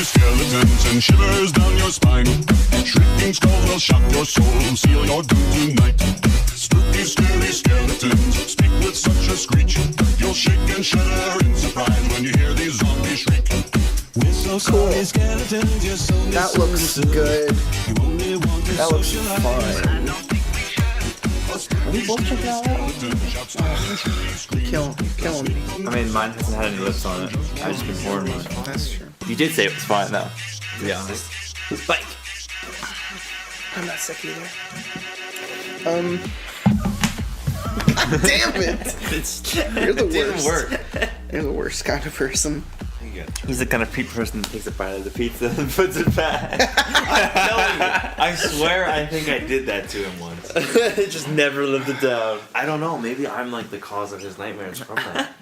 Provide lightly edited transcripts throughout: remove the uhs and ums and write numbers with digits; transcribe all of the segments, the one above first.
skeletons and shivers down your spine. Shrieking skulls will shock your soul, seal your doom tonight. Spooky, scary skeletons speak with such a screech. You'll shake and shudder in surprise when you hear these zombies shriek. We're so sorry, skeletons, you're so that looks good. That looks fun. Are we both checking that out? Killing me. I mean, mine hasn't had any lips on it. I've just been bored with it. That's true. You did say it was fine, though. To be honest. Spike! I'm not sick either. God damn it! You're the worst. It didn't work. You're the worst kind of person. He's the kind of person that takes a bite of the pizza and puts it back. I'm telling you, I swear I think I did that to him once. Just never lived it down. I don't know, maybe I'm like the cause of his nightmares from that.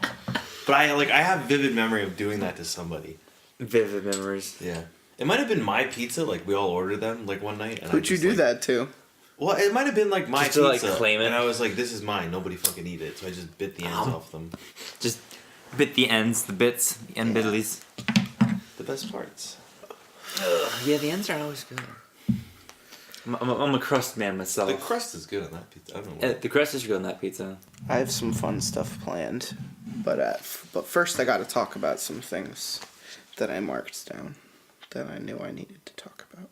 But I have vivid memory of doing that to somebody. Vivid memories. Yeah. It might have been my pizza, like we all ordered them like one night. And Who'd you do that to? Well, it might have been like my just to, pizza. like, claim it. And I was like, this is mine, nobody fucking eat it. So I just bit the ends off them. Just bit the ends, the bits, the end biddlies. The best parts. Yeah, the ends are always good. I'm a crust man myself. The crust is good on that pizza. I don't know. The crust is good on that pizza. I have some fun stuff planned, but first I got to talk about some things that I marked down that I knew I needed to talk about.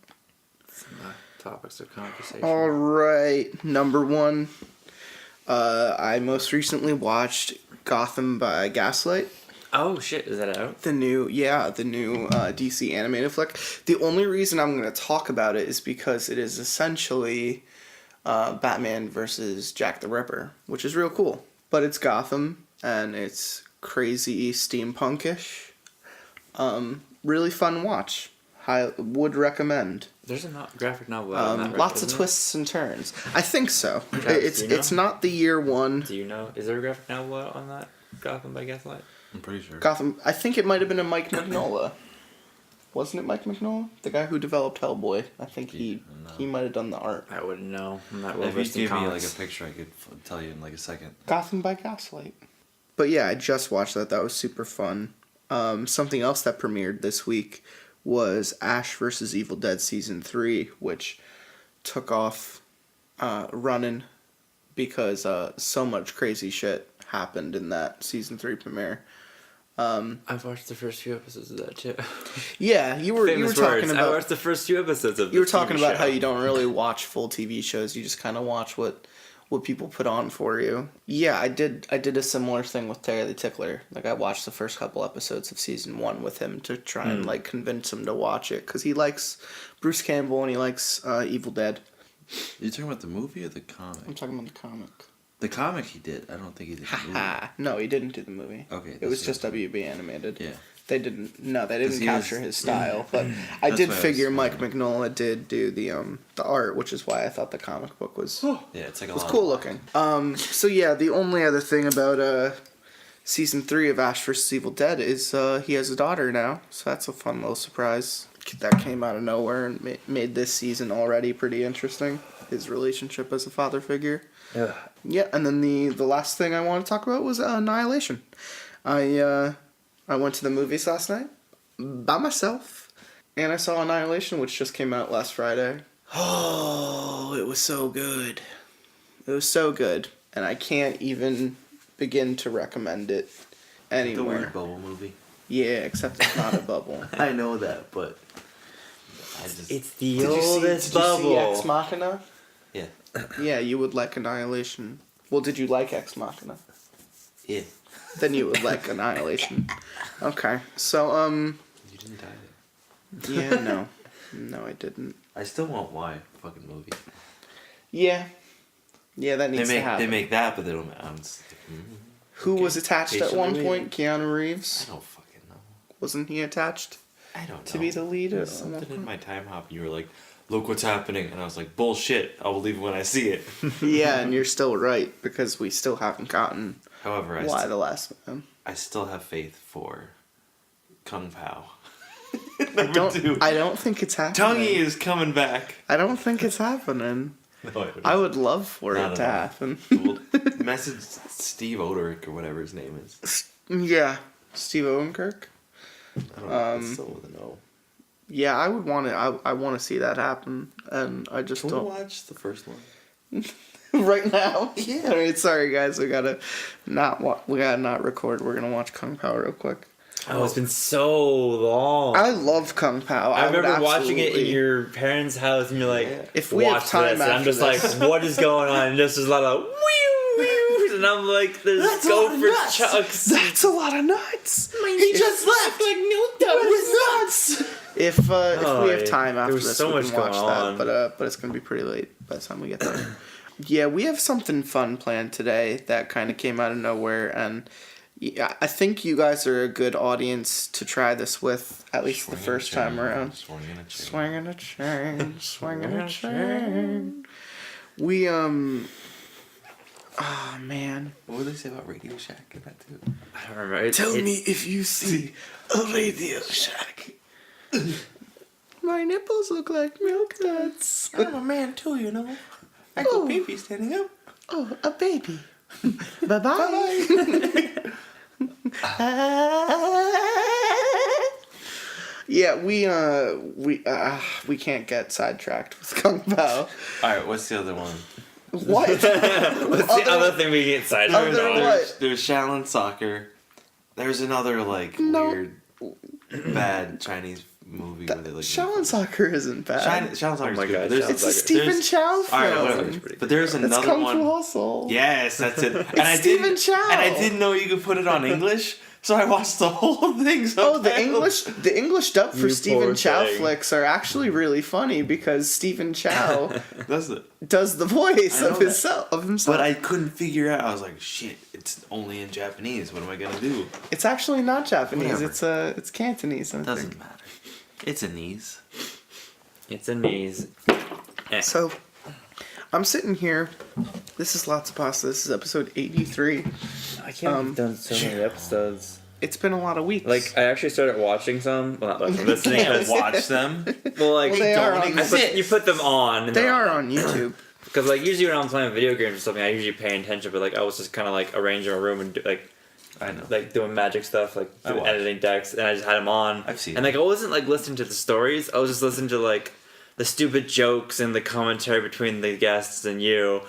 Some topics of conversation. All right, number one. I most recently watched Gotham by Gaslight. Oh shit, is that out? The new DC animated flick. The only reason I'm going to talk about it is because it is essentially Batman versus Jack the Ripper, which is real cool. But it's Gotham, and it's crazy steampunkish. Really fun watch. Would recommend. There's a graphic novel out on that, right? Lots of twists and turns. I think so. Travis, It's not the year one. Do you know? Is there a graphic novel out on that Gotham by Gaslight? I'm pretty sure. Gotham. I think it might have been a Mike Mignola. Wasn't it Mike Mignola? The guy who developed Hellboy. I think he might have done the art. I wouldn't know. I'm not well If you versed in gave me comics. like a picture, I could tell you in like a second. Gotham by Gaslight. But yeah, I just watched that. That was super fun. Something else that premiered this week was Ash vs. Evil Dead Season 3, which took off running because so much crazy shit happened in that Season 3 premiere. I've watched the first few episodes of that too. Yeah, you were talking about. I watched the first few episodes of. You were talking about how you don't really watch full TV shows. You just kind of watch what people put on for you. Yeah, I did a similar thing with Terry the Tickler. Like I watched the first couple episodes of Season 1 with him to try and like convince him to watch it because he likes Bruce Campbell and he likes Evil Dead. Are you talking about the movie or the comic? I'm talking about the comic. The comic he did. I don't think he did the movie. No, he didn't do the movie. Okay. It was just WB animated. Yeah. They didn't capture his style, but I That's did why I figure was- Mike Mignola did do the art, which is why I thought the comic book was Yeah, it's like a lot. cool looking. So yeah, the only other thing about Season 3 of Ash vs. Evil Dead is he has a daughter now, so that's a fun little surprise. That came out of nowhere and made this season already pretty interesting. His relationship as a father figure. Yeah. Yeah, and then the last thing I want to talk about was Annihilation. I went to the movies last night by myself, and I saw Annihilation, which just came out last Friday. Oh, it was so good. It was so good, and I can't even begin to recommend it anywhere. The weird bubble movie. Yeah, except it's not a bubble. I know that, but It's the oldest bubble. Did you see Ex Machina? Yeah. Yeah, you would like Annihilation. Well, did you like Ex Machina? Yeah. Then you would like Annihilation. Okay, so You didn't die there. yeah, no, I didn't. I still want why fucking movie. Yeah, that needs to happen. They make that, but they don't. Who was attached at one Patiently point? Keanu Reeves. I don't fucking know. Wasn't he attached I don't know. to be the lead? There's at one something in point? my time hop, and you were like, "Look what's happening," and I was like, "Bullshit! I'll believe it when I see it." Yeah, and you're still right because we still haven't gotten However, why the last man. I still have faith for Kung Pao. I don't think it's happening. Tongy is coming back. I don't think it's happening. No, I would love for Not it to at all. happen. Well, message Steve Oderick or whatever his name is. Yeah, Steve Odenkirk. I don't know. It's still with an O. Yeah, I would want to. I want to see that happen, and I just Can we don't. watch the first one? Right now. Yeah. All right, sorry guys, we gotta not record. We're gonna watch Kung Pao real quick. Oh, it's been so long. I love Kung Pao. I would remember watching it in absolutely- your parents' house, and you're like, If we have watch time this. And I'm after just this. like, what is going on? And just there's a lot of whew, and I'm like, there's That's a go lot of for nuts. chucks. That's a lot of nuts. He just left like milk duds. with nuts. If we have time after was this, so we much can watch going on. that. But it's gonna be pretty late by the time we get there. Yeah, we have something fun planned today that kind of came out of nowhere, and yeah, I think you guys are a good audience to try this with, at least the first time around. Swinging a chain. Swinging a chain, swinging a chain. We oh man. What would they say about Radio Shack in that too? I don't remember. Tell me if you see a Radio Shack. My nipples look like milk duds. I'm a man too, you know. I go pee-pee standing up. Oh, a baby. Bye-bye. Yeah, we can't get sidetracked with Kung Pao. All right, what's the other one? What? What's the other thing we get sidetracked Other on? what? There's Shaolin Soccer. There's another weird, bad Chinese movie where they like. Shaolin Soccer isn't bad. Shaolin Soccer. Oh my God, There's, Shaolin It's a Soccer. Stephen there's- Chow film. All right, whatever. But there's It's another Kung one. Fu Hustle. Yes, that's it. It's Stephen Chow. And I didn't know you could put it on English, so I watched the whole thing. Oh, the subtitled. English dub for You Stephen poor Chow thing. flicks are actually really funny because Stephen Chow That's it. does the voice I know of himself. But I couldn't figure out. I was like, shit, it's only in Japanese. What am I gonna do? It's actually not Japanese. Whatever. It's Cantonese. I think. matter. It's a knees. It's a knees. So, I'm sitting here. This is Lots of Pasta. This is episode 83. I can't have done so many episodes. It's been a lot of weeks. Like, I actually started watching some. Well, not watching, listening. Yeah. Because, Watch them. well, like, Well, they are on- you put them on. And they are on YouTube. Because, like, usually when I'm playing video games or something, I usually pay attention. But, like, I was just kind of, like, arranging a room and, I know. like, doing magic stuff, like, I watched. editing decks. And I just had them on. I've seen And, like, I wasn't, like, listening to the stories. I was just listening to, like, the stupid jokes and the commentary between the guests and you.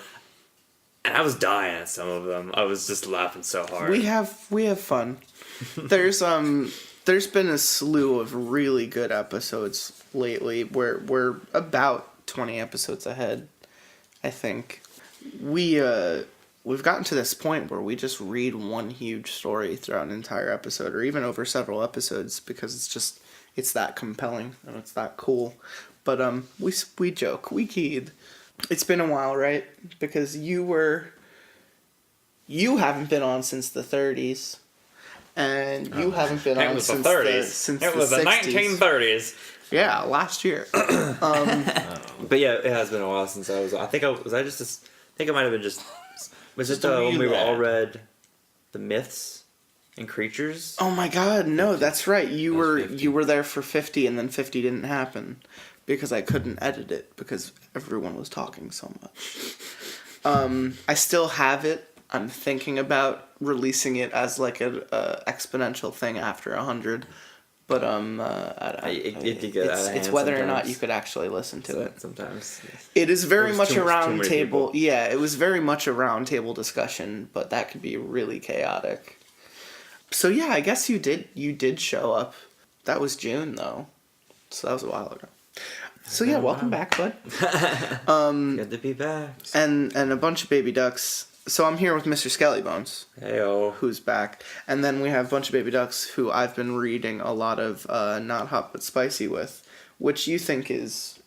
And I was dying at some of them. I was just laughing so hard. We have fun. There's been a slew of really good episodes lately. We're about 20 episodes ahead, I think. We've gotten to this point where we just read one huge story throughout an entire episode, or even over several episodes, because it's that compelling and it's that cool. But we joke, we kid. It's been a while, right? Because you haven't been on since the 30s. And you haven't been on since the 30s. Since it was the 60s. 1930s. Yeah, last year. But yeah, it has been a while since I was. I think I think it might have been just. Was it when we were all read the myths and creatures? Oh my God, no, that's right. You were 50. there for 50, and then 50 didn't happen because I couldn't edit it because everyone was talking so much. I still have it. I'm thinking about releasing it as like an exponential thing after 100, but It did get out of hand it's whether or not sometimes. you could actually listen to it. Sometimes. It is very There's much too a much- too round many table. people. Yeah, it was very much a round table discussion, but that could be really chaotic. So yeah, I guess you did show up. That was June though, so that was a while ago. So yeah, welcome back, bud. Good to be back. And a bunch of baby ducks. So I'm here with Mr. SkellyBones, Heyo. who's back, and then we have a bunch of baby ducks who I've been reading a lot of Not Hot But Spicy with, which you think is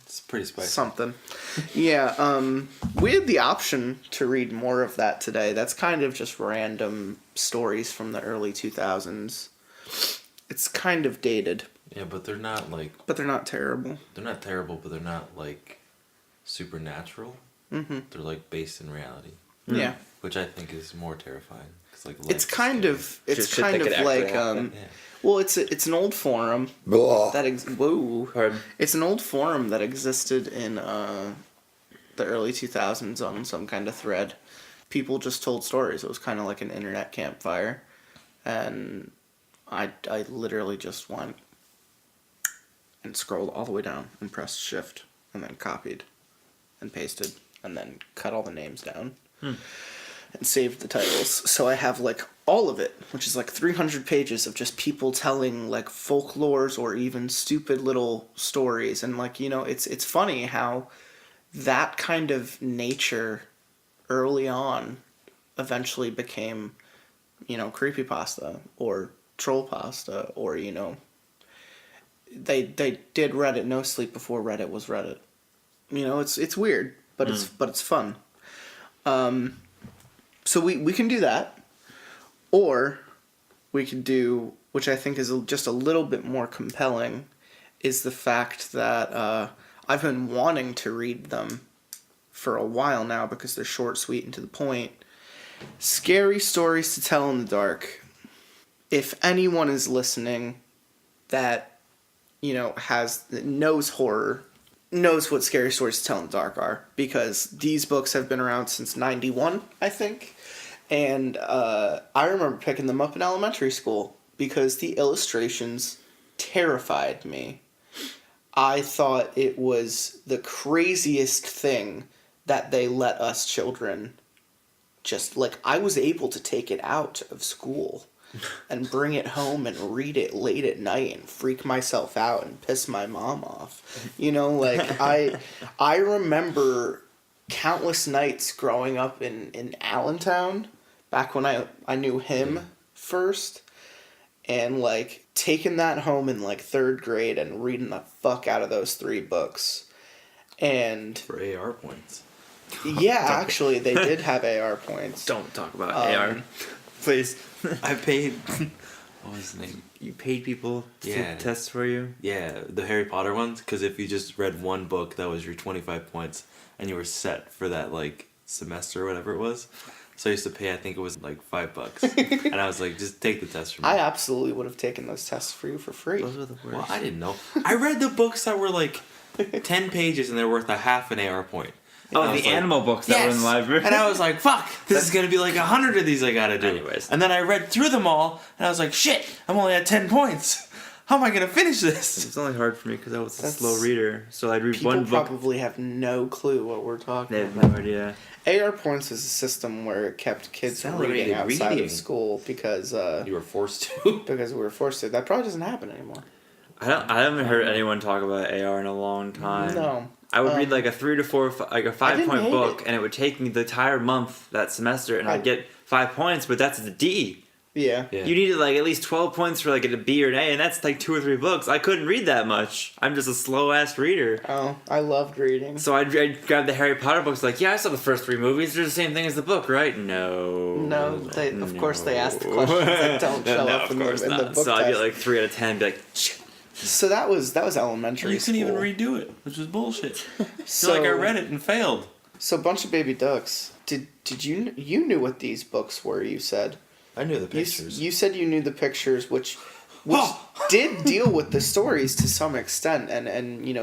It's pretty spicy. something. Yeah, we had the option to read more of that today. That's kind of just random stories from the early 2000s. It's kind of dated, Yeah, but they're not like but they're not terrible. they're not terrible, but they're not like supernatural. Mm-hmm. They're like based in reality, Yeah. which I think is more terrifying. Cause like It's kind of Just shit that could actually like happen. Yeah. well, it's an old forum that whoa. Pardon? It's an old forum that existed in the early 2000s on some kind of thread. People just told stories. It was kind of like an internet campfire, and I literally just went and scrolled all the way down and pressed shift and then copied and pasted and then cut all the names down and saved the titles. So I have like all of it, which is like 300 pages of just people telling like folklores or even stupid little stories. And like, it's funny how that kind of nature early on eventually became, creepypasta or trollpasta or, they did Reddit No Sleep before Reddit was Reddit. It's weird, but it's fun. So we can do that, or we could do, which I think is just a little bit more compelling, is the fact that I've been wanting to read them for a while now because they're short, sweet, and to the point. Scary Stories to Tell in the Dark. If anyone is listening that, knows horror, knows what Scary Stories to Tell in the Dark are, because these books have been around since 91, I think. And I remember picking them up in elementary school because the illustrations terrified me. I thought it was the craziest thing that they let us children just, I was able to take it out of school and bring it home and read it late at night and freak myself out and piss my mom off. I remember countless nights growing up in Allentown, back when I knew him first, and taking that home in 3rd grade and reading the fuck out of those 3 books. And for AR points. Yeah, actually, they did have AR points. Don't talk about AR. Please. I paid... What was his name? You paid people to take tests for you? Yeah, the Harry Potter ones, because if you just read one book, that was your 25 points, and you were set for that, semester or whatever it was. So I used to pay, I think it was $5. And I was like, just take the test for me. I absolutely would have taken those tests for you for free. Those were the worst. Well, I didn't know. I read the books that were 10 pages and they're worth a half an AR point. Oh, the animal books that were in the library. And I was like, fuck, this is going to be 100 of these I got to do. Anyways. And then I read through them all, and I was like, shit, I'm only at 10 points. How am I going to finish this? It's only hard for me because I was a slow reader. So I'd read one book. People probably have no clue what we're talking They about. have no idea. AR points is a system where it kept kids from reading outside of school because... you were forced to. Because we were forced to. That probably doesn't happen anymore. I haven't heard anyone talk about AR in a long time. No. I would read a 3 to 4, a 5-point book, it. and it would take me the entire month that semester, and I'd get 5 points, but that's the D. Yeah. You needed at least 12 points for a B or an A, and that's 2 or 3 books. I couldn't read that much. I'm just a slow ass reader. Oh, I loved reading. So I'd grab the Harry Potter books, I saw the first 3 movies. They're the same thing as the book, right? No. Of course they ask the questions that don't show up in the book So I'd test. get 3 out of 10, and be shit. So that was elementary You couldn't even school. redo it, which was bullshit. So I read it and failed. So Bunch of Baby Ducks. Did you knew what these books were? You said. I knew the pictures. You said you knew the pictures, which did deal with the stories to some extent, and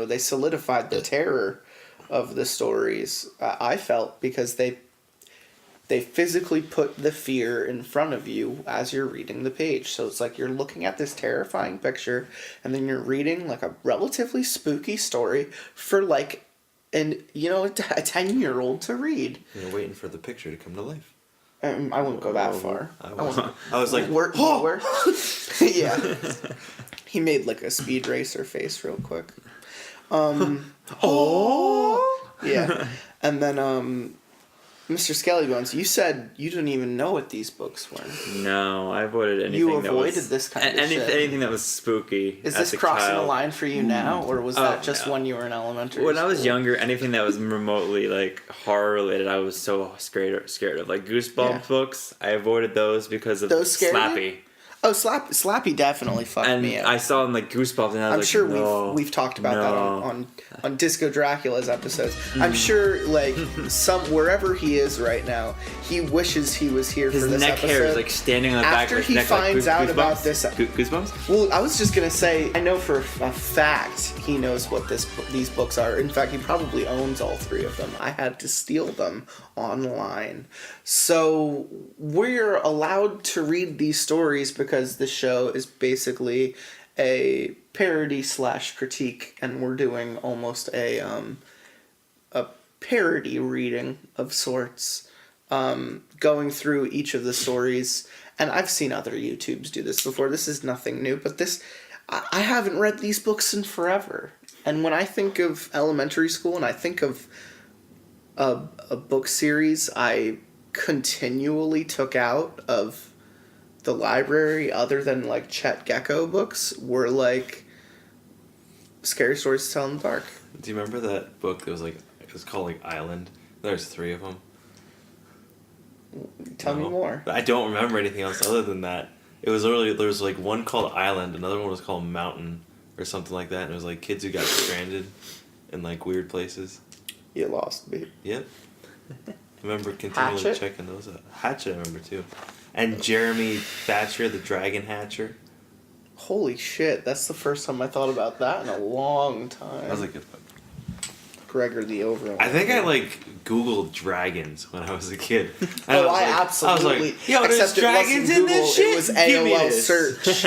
they solidified the terror of the stories. I felt because they physically put the fear in front of you as you're reading the page. So it's you're looking at this terrifying picture, and then you're reading a relatively spooky story for a 10-year-old to read. You're waiting for the picture to come to life. I wouldn't go that far. I was like, where? Yeah. He made a speed racer face real quick. Yeah. And then Mr. SkellyBones, you said you didn't even know what these books were. No, I avoided anything. You avoided this kind of shit. Anything that was spooky. Is this crossing the line for you now, or was that just when you were in elementary When school? I was younger, anything that was remotely horror related, I was so scared of. Goosebumps books, I avoided those because of Those scared Slappy. you? Oh, Slappy definitely fucked And me up. I saw him Goosebumps, and I was I'm sure no, we've talked about that on Disco Dracula's episodes. Mm. I'm sure wherever he is right now, he wishes he was here for his this neck episode. hair is standing on the back After of his he neck. finds out about this, Goosebumps. well, I was just gonna say, I know for a fact he knows what these books are. In fact, he probably owns all 3 of them. I had to steal them online. So we're allowed to read these stories because the show is basically a parody / critique, and we're doing almost a parody reading of sorts, going through each of the stories. And I've seen other YouTubes do this before. This is nothing new, but I haven't read these books in forever. And when I think of elementary school and I think of a book series I continually took out of the library, other than like Chet Gecko books, were like Scary Stories to Tell in the Dark. Do you remember that book that was like, it was called like Island? There's 3 of them. Tell me more. I don't remember anything else other than that. It was literally, there was like one called Island, another one was called Mountain or something like that, and it was like kids who got stranded in like weird places. You lost me. Yep. I remember continually Hatchet? checking those out. Hatchet I remember too. And Jeremy Thatcher, the Dragon Hatcher. Holy shit, that's the first time I thought about that in a long time. That was a good book. Gregor the Overlord. I think I like Googled dragons when I was a kid. And Oh, was I like, absolutely. I was like, yo, there's except dragons it in wasn't Google, this shit? It was Give me AOL this. search.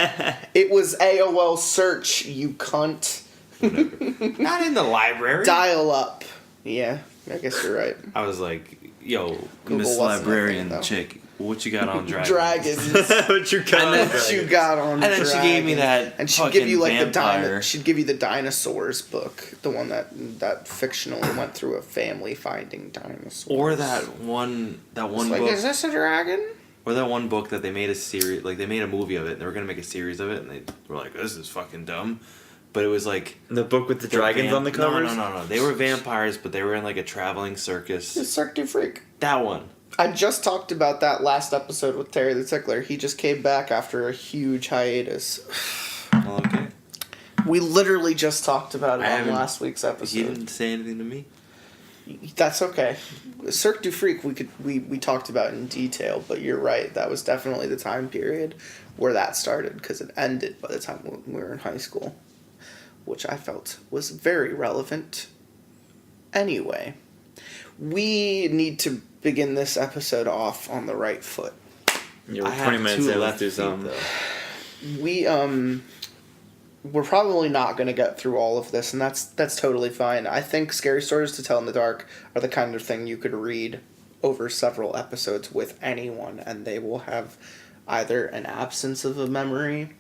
It was AOL search, you cunt. Whatever. Not in the library. Dial up. Yeah, I guess you're right. I was like, yo, Google Miss wasn't a Librarian thing, though. chick, what you got on dragons? Dragons. What you got? And then What you got on And then she gave me dragons. that And she'd give you like vampire. she'd give you the dinosaurs book, the one that fictionally went through a family finding dinosaurs. Or that one It's book. like, is this a dragon? Or that one book that they made a series, like they made a movie of it. And they were gonna make a series of it, and they were like, "This is fucking dumb," but it was like The book with the dragons on the covers? No. They were vampires, but they were in like a traveling circus. It's Cirque du Freak. That one. I just talked about that last episode with Terry the Tickler. He just came back after a huge hiatus. Well, okay. We literally just talked about it I on haven't- last week's He episode. didn't say anything to me. That's okay. Cirque du Freak we talked about in detail, but you're right. That was definitely the time period where that started, because it ended by the time we were in high school, which I felt was very relevant. Anyway, we need to begin this episode off on the right foot. You're I 20 have minutes 2 in, let's left do feet, something. though. We're probably not going to get through all of this, and that's totally fine. I think Scary Stories to Tell in the Dark are the kind of thing you could read over several episodes with anyone, and they will have either an absence of a memory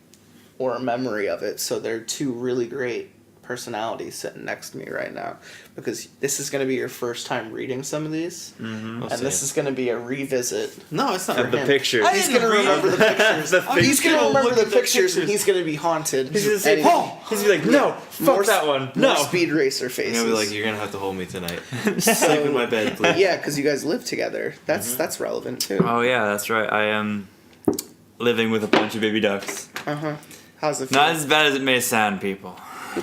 or a memory of it. So they're 2 really great personalities sitting next to me right now, because this is going to be your first time reading some of these, Mm-hmm. and this is going to be a revisit. No, it's not. Of the him. pictures. I He's didn't going to read remember it. the pictures. The He's going to pictures. remember Look the at the pictures, and pictures. he's going to be haunted. He's gonna say, And Paul! He's gonna be like, no, fuck more- that one. More No. Speed Racer I'm faces. gonna be like, you're gonna have to hold me tonight. Sleep in my bed, please. Yeah, because you guys live together. That's relevant too. Oh, yeah, that's right. I am living with a bunch of baby ducks. How's it feel? Not as bad as it may sound, people.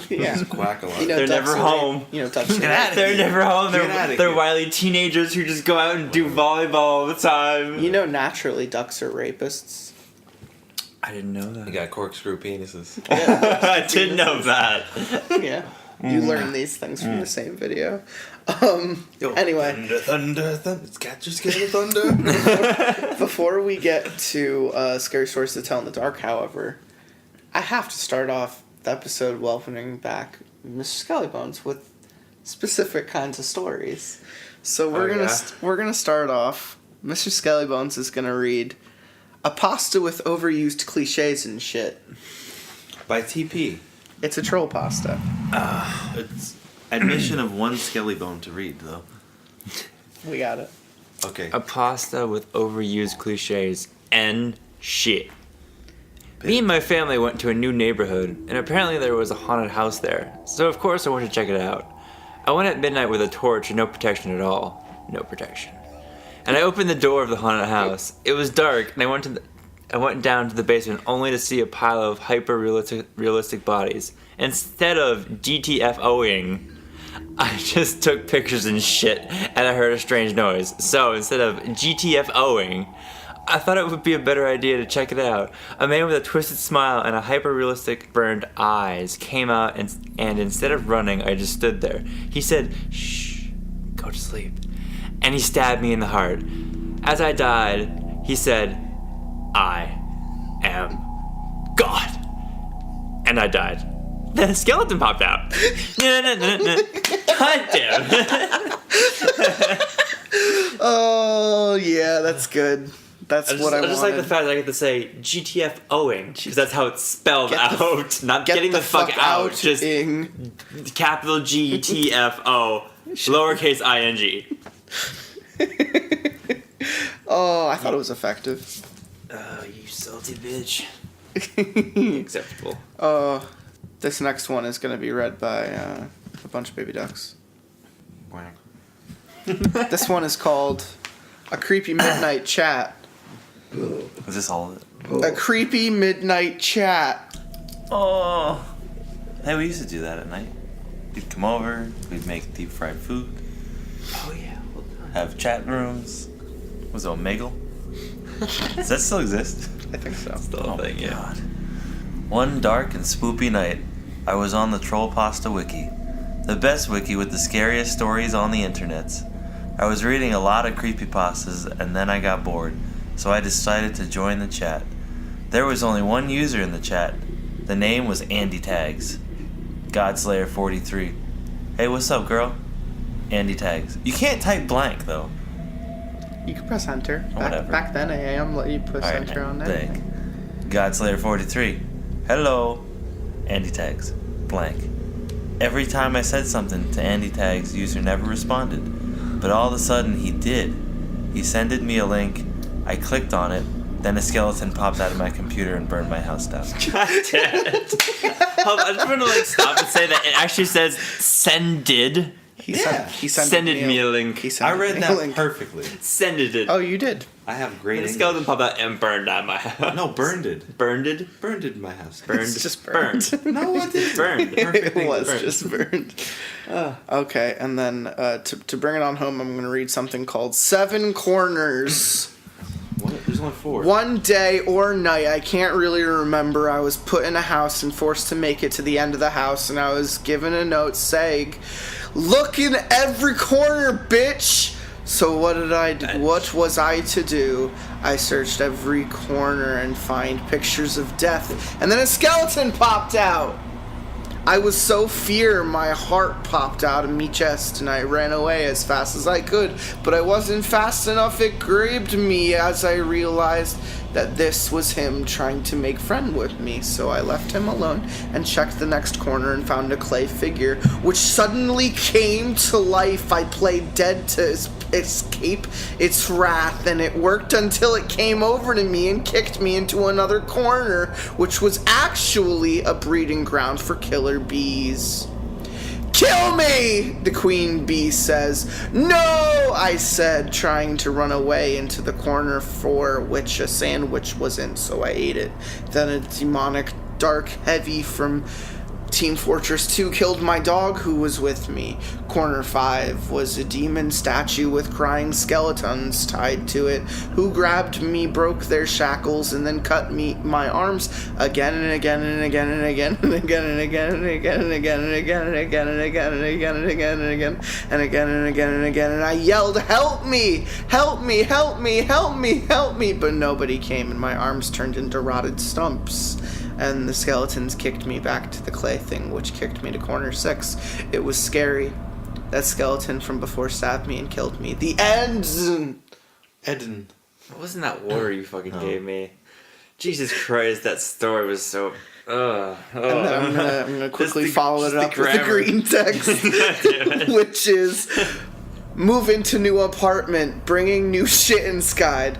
Yeah. Quack a lot. You know, They're ducks never are- home. You know, ducks. Get out of They're here. never home. Get They're, outta they're here. wily teenagers who just go out and do volleyball all the time. You know, naturally, ducks are rapists. I didn't know You that. got corkscrew penises. I didn't know that. Yeah. You learn these things from the same video. Yo, Anyway. thunder. It's Catcher Scared of Thunder. Before we get to Scary Stories to Tell in the Dark, however, I have to start off the episode welcoming back Mr. SkellyBones with specific kinds of stories. So we're gonna start off. Mr. SkellyBones is gonna read a pasta with overused cliches and shit. By TP. It's a troll pasta. It's admission of 1 Skellybone to read, though. We got it. Okay. A pasta with overused cliches and shit. Me and my family went to a new neighborhood, and apparently there was a haunted house there, so of course I went to check it out. I went at midnight with a torch and no protection at all. No protection. And I opened the door of the haunted house. It was dark, and I went down to the basement only to see a pile of hyper-realistic bodies. Instead of GTFOing, I just took pictures and shit, and I heard a strange noise. So instead of GTFOing, I thought it would be a better idea to check it out. A man with a twisted smile and a hyper-realistic burned eyes came out, and instead of running, I just stood there. He said, "Shh, go to sleep." And he stabbed me in the heart. As I died, he said, "I am God." and I died. Then a skeleton popped out. God damn. Oh, yeah, that's good. That's what I wanted. I just like the fact that I get to say GTFOing, because that's how it's spelled out. Not getting the fuck out, just capital GTFO, lowercase ing. Oh, I thought it was effective. Oh, you salty bitch. Acceptable. This next one is going to be read by a bunch of baby ducks. This one is called A Creepy Midnight Chat. Is this all of it? A Creepy Midnight Chat. Oh. Hey, we used to do that at night. We'd come over, we'd make deep fried food. Oh, yeah. Have chat rooms. Was it Omegle? Does that still exist? I think so. Still a thing, yeah. God. One dark and spoopy night, I was on the Troll Pasta Wiki. The best wiki with the scariest stories on the internets. I was reading a lot of creepypastas and then I got bored, so I decided to join the chat. There was only one user in the chat. The name was Andy Tags. Godslayer43. Hey, what's up, girl? Andy Tags. You can't type blank, though. You can press enter. Whatever. Back then, AM let you press enter on anything. Godslayer43. Hello. Andy Tags. Blank. Every time I said something to Andy Tags, user never responded. But all of a sudden, he did. He sended me a link. I clicked on it. Then a skeleton popped out of my computer and burned my house down. God damn it. Hold on, I just want to stop and say that it actually says sended. He sent me a link. I read that perfectly. Sended it. Oh, you did. I have great The skeleton popped out and burned out my house. No, burned it. Burned it? Burned it in my house. Burned. It's just burned. No, it didn't. Burned. It was just burned. Okay, and then to bring it on home, I'm going to read something called Seven Corners. What? There's only 4. One day or night, I can't really remember, I was put in a house and forced to make it to the end of the house, and I was given a note saying, "Look in every corner, bitch!" So what did I do? What was I to do? I searched every corner and find pictures of death, and then a skeleton popped out! I was so fear, my heart popped out of me chest, and I ran away as fast as I could, but I wasn't fast enough. It gripped me as I realized that this was him trying to make friend with me, so I left him alone and checked the next corner and found a clay figure, which suddenly came to life. I played dead to escape its wrath, and it worked until it came over to me and kicked me into another corner, which was actually a breeding ground for killer bees. "Kill me!" the queen bee says. "No!" I said, trying to run away into the corner for which a sandwich was in, so I ate it. Then a demonic dark heavy from Team Fortress 2 killed my dog who was with me. Corner 5 was a demon statue with crying skeletons tied to it, who grabbed me, broke their shackles, and then cut my arms again and again and again and again and again and again and again and again and again and again and again and again and again and again and again and again and again, and I yelled, "Help me! Help me! Help me! Help me! Help me!" But nobody came, and my arms turned into rotted stumps. And the skeletons kicked me back to the clay thing, which kicked me to corner 6. It was scary. That skeleton from before stabbed me and killed me. The end! Eden. What was in that water you fucking gave me? Jesus Christ, that story was so... And then I'm gonna quickly follow it up with the green text, which is... Move into new apartment, bringing new shit inside.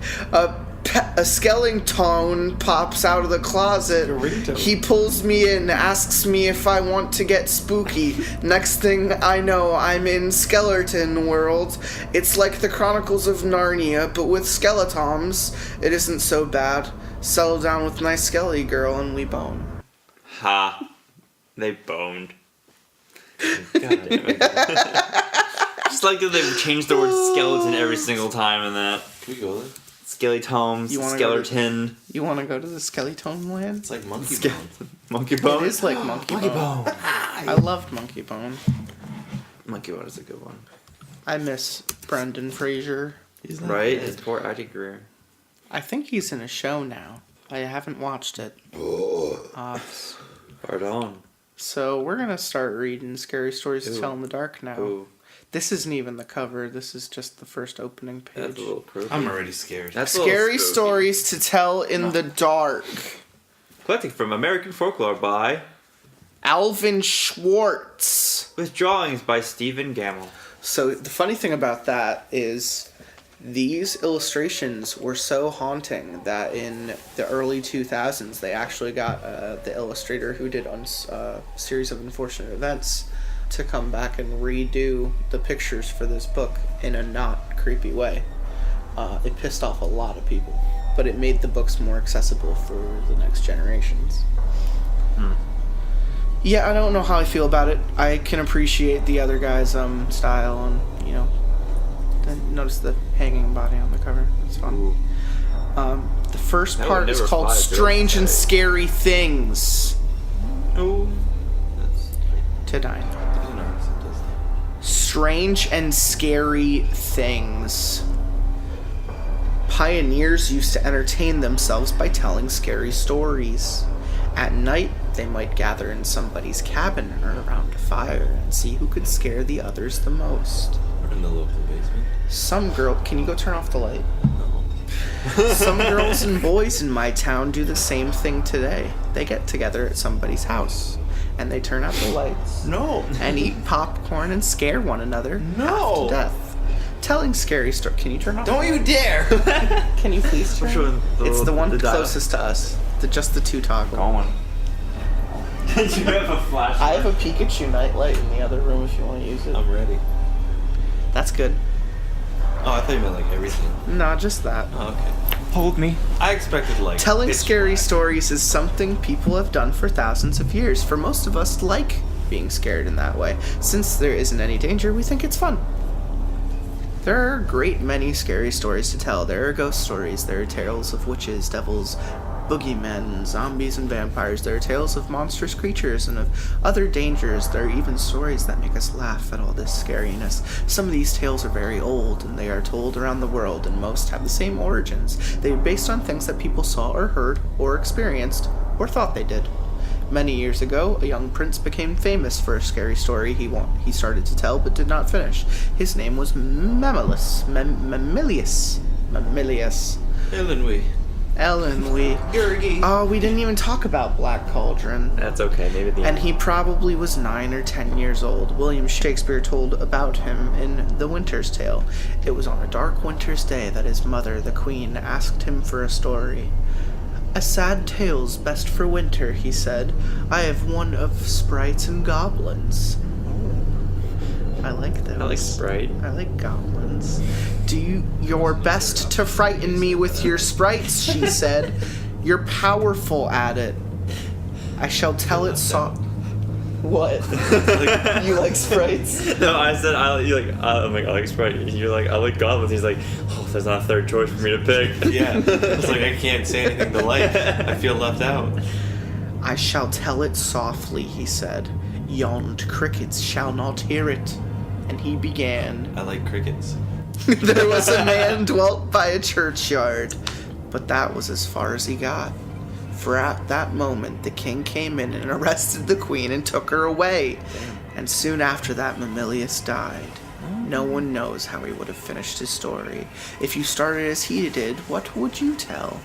A skeleton pops out of the closet. He pulls me in, asks me if I want to get spooky. Next thing I know, I'm in skeleton world. It's like the Chronicles of Narnia, but with skeletons. It isn't so bad. Settle down with nice skelly girl and we bone. Ha. They boned. God damn it. Just like that they've changed the word skeleton every single time in that. Can we go there? Skeletoms, skeleton. You want to go to the skeleton land? It's like monkey bone. Monkey bone? It is like monkey bone. I loved monkey bone. Monkey bone is a good one. I miss Brendan Fraser. He's not Right? bad. His poor acting career. I think he's in a show now. I haven't watched it. Pardon. So we're gonna start reading Scary Stories to Tell in the Dark now. Ooh. This isn't even the cover. This is just the first opening page. That's a little creepy. I'm already scared. That's a little Scary spooky. Stories to Tell in the Dark. Collecting from American Folklore by Alvin Schwartz. with drawings by Stephen Gamble. So the funny thing about that is these illustrations were so haunting that in the early 2000s they actually got the illustrator who did Series of Unfortunate Events to come back and redo the pictures for this book in a not creepy way. It pissed off a lot of people, but it made the books more accessible for the next generations. Yeah, I don't know how I feel about it. I can appreciate the other guy's style and, notice the hanging body on the cover. It's fun. The first That part would is never called fly through Strange it. and Scary Things. Oh. To dine. It does that. Strange and Scary Things. Pioneers used to entertain themselves by telling scary stories. At night, they might gather in somebody's cabin or around a fire and see who could scare the others the most. Or in the local basement. Can you go turn off the light? No. Some girls and boys in my town do the same thing today. They get together at somebody's house and they turn out the lights No. and eat popcorn and scare one another No. half to death. Telling scary stories. Can you turn off? Don't you dare! Can you please turn? Which one? It's the one dial. closest to us. Just the two toggle. Going. Did you have a flashlight? I have a Pikachu nightlight in the other room if you want to use it. I'm ready. That's good. Oh, I thought you meant like everything. No, just that. Oh, okay. Hold me. I expected like Telling pitch scary black. stories is something people have done for thousands of years. For most of us, like being scared in that way. Since there isn't any danger, we think it's fun. There are a great many scary stories to tell. There are ghost stories, there are tales of witches, devils, boogeymen, zombies, and vampires. There are tales of monstrous creatures and of other dangers. There are even stories that make us laugh at all this scariness. Some of these tales are very old, and they are told around the world, and most have the same origins. They are based on things that people saw or heard or experienced or thought they did. Many years ago, a young prince became famous for a scary story he started to tell but did not finish. His name was Mamilius. Ellen, we didn't even talk about Black Cauldron. That's okay. Maybe the And he probably was 9 or 10 years old. William Shakespeare told about him in The Winter's Tale. It was on a dark winter's day that his mother, the queen, asked him for a story. "A sad tale's best for winter," he said. "I have one of sprites and goblins." I like those. I like Sprite. I like goblins. "Do your best to frighten me with your sprites," she said. "You're powerful at it. I shall tell it What? You like sprites? No, I said I like Sprite. You're like I like goblins. He's like, oh, there's not a third choice for me to pick. Yeah. It's like I can't say anything to like. I feel left out. "I shall tell it softly," he said. "Yond crickets shall not hear it." And he began. I like crickets. There was a man dwelt by a churchyard, but that was as far as he got. For at that moment the king came in and arrested the queen and took her away. And soon after that Mamilius died. No one knows how he would have finished his story. If you started as he did, what would you tell?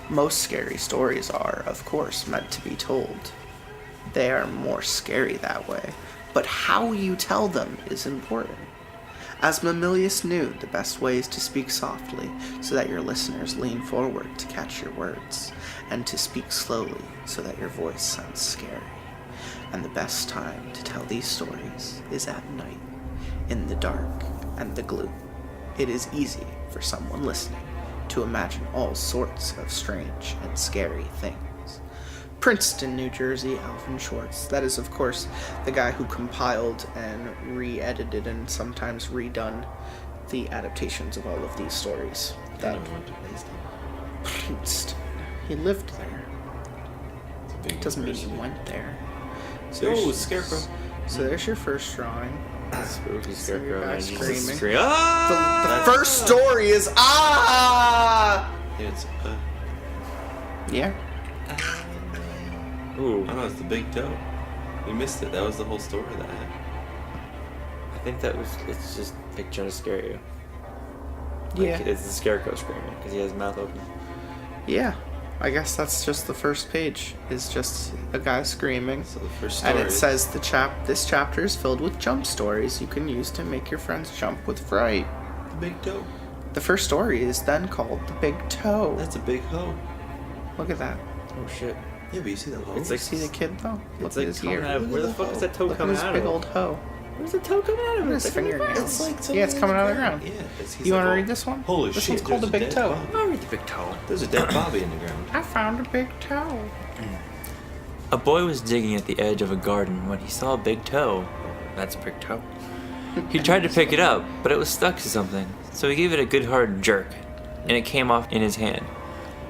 Most scary stories are, of course, meant to be told. They are more scary that way. But how you tell them is important. As Mamilius knew, the best way is to speak softly, so that your listeners lean forward to catch your words, and to speak slowly, so that your voice sounds scary. And the best time to tell these stories is at night, in the dark and the gloom. It is easy for someone listening to imagine all sorts of strange and scary things. Princeton, New Jersey, Alvin Schwartz. That is, of course, the guy who compiled and re-edited and sometimes redone the adaptations of all of these stories. That Princeton. He lived there. Doesn't mean he went there. So Scarecrow. So there's your first drawing. Spooky scarecrow. Guy And he's screaming. just screaming. Ah! The first story is It's Yeah. Ooh, Ooh. Oh no, it's the big toe. We missed it. That was the whole story that I had. I think it's just Big Toe to scare you. Yeah. It's the scarecrow screaming because he has his mouth open. Yeah. I guess that's just the first page. Is just a guy screaming. So the first story. And it says this chapter is filled with jump stories you can use to make your friends jump with fright. The big toe. The first story is then called The Big Toe. That's a big hoe. Look at that. Oh shit. Yeah, but you see the hoe? It's like See the kid though? Look It's at like his coming ear. out of, where the fuck is that toe Look at coming his out big of? old hoe. Where's the toe coming out of? Look at his It's like in the fingernail. ground. It's like Yeah, it's coming out of the ground. Yeah. You want to read this one? Holy this shit. This one's called there's The a Big dead Toe. Bobby. I'll read the big toe. There's a dead Bobby in the ground. I found a big toe. A boy was digging at the edge of a garden when he saw a big toe. That's a big toe. He tried to pick it up, but it was stuck to something, so he gave it a good hard jerk, and it came off in his hand.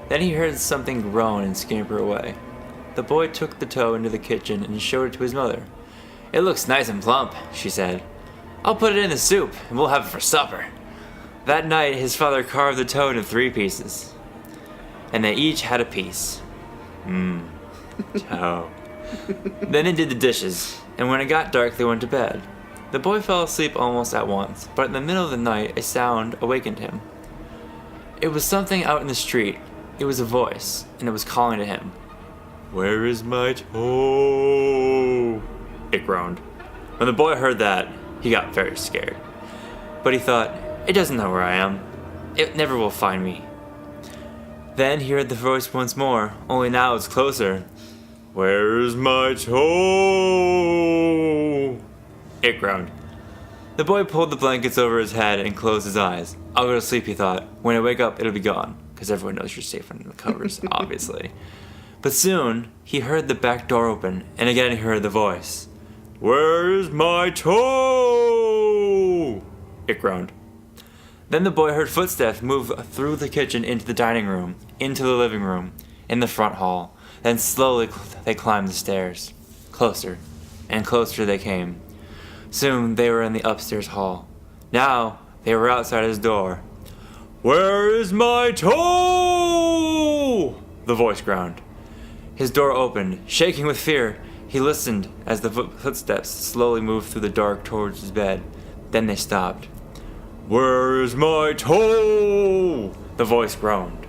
Then he heard something groan and scamper away. The boy took the toe into the kitchen and showed it to his mother. "It looks nice and plump," she said. "I'll put it in the soup, and we'll have it for supper." That night, his father carved the toe into 3 pieces, and they each had a piece. Toe. Then he did the dishes, and when it got dark, they went to bed. The boy fell asleep almost at once, but in the middle of the night, a sound awakened him. It was something out in the street. It was a voice, and it was calling to him. "Where is my toe?" It groaned. When the boy heard that, he got very scared. But he thought, "It doesn't know where I am. It never will find me." Then he heard the voice once more, only now it's closer. "Where's my toe?" It groaned. The boy pulled the blankets over his head and closed his eyes. "I'll go to sleep," he thought. "When I wake up, it'll be gone." Because everyone knows you're safe under the covers, obviously. But soon, he heard the back door open, and again he heard the voice. "Where's my toe?" It groaned. Then the boy heard footsteps move through the kitchen into the dining room, into the living room, in the front hall. Then slowly they climbed the stairs. Closer and closer they came. Soon they were in the upstairs hall. Now they were outside his door. "Where is my toe?" the voice groaned. His door opened, shaking with fear. He listened as the footsteps slowly moved through the dark towards his bed. Then they stopped. "Where is my toe?" the voice groaned.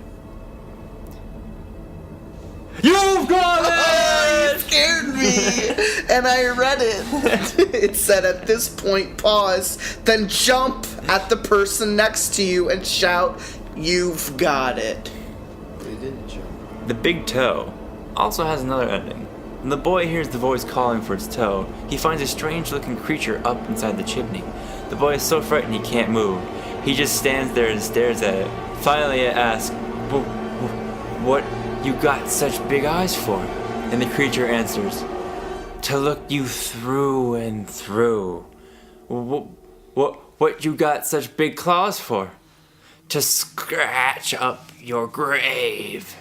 "You've got it!" Scared me, and I read it. It said, "At this point, pause, then jump at the person next to you and shout, 'You've got it.'" But he didn't jump. The big toe also has another ending. When the boy hears the voice calling for its toe, he finds a strange-looking creature up inside the chimney. The boy is so frightened he can't move. He just stands there and stares at it. Finally it asks, "What you got such big eyes for?" And the creature answers, "To look you through and through." What you got such big claws for?" "To scratch up your grave."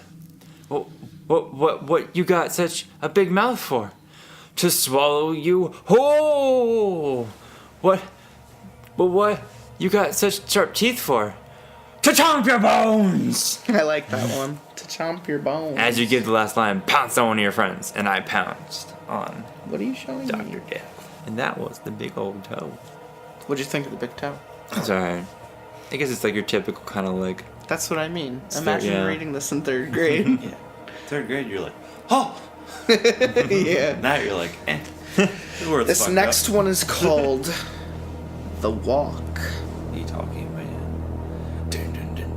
What you got such a big mouth for?" "To swallow you whole." What you got such sharp teeth for?" "To chomp your bones." I like that one. To chomp your bones. As you give the last line, pounce on one of your friends, and I pounced on What are you showing Dr. me? Death. And that was the big old toe. What'd you think of the big toe? It's alright. I guess it's like your typical kind of like, That's what I mean. It's Imagine yeah. reading this in 3rd grade. Yeah. 3rd grade, you're like, oh! Yeah. Now you're like, eh. The word's This fucked next up. one is called The Walk. What are you talking, man? Dun, dun, dun,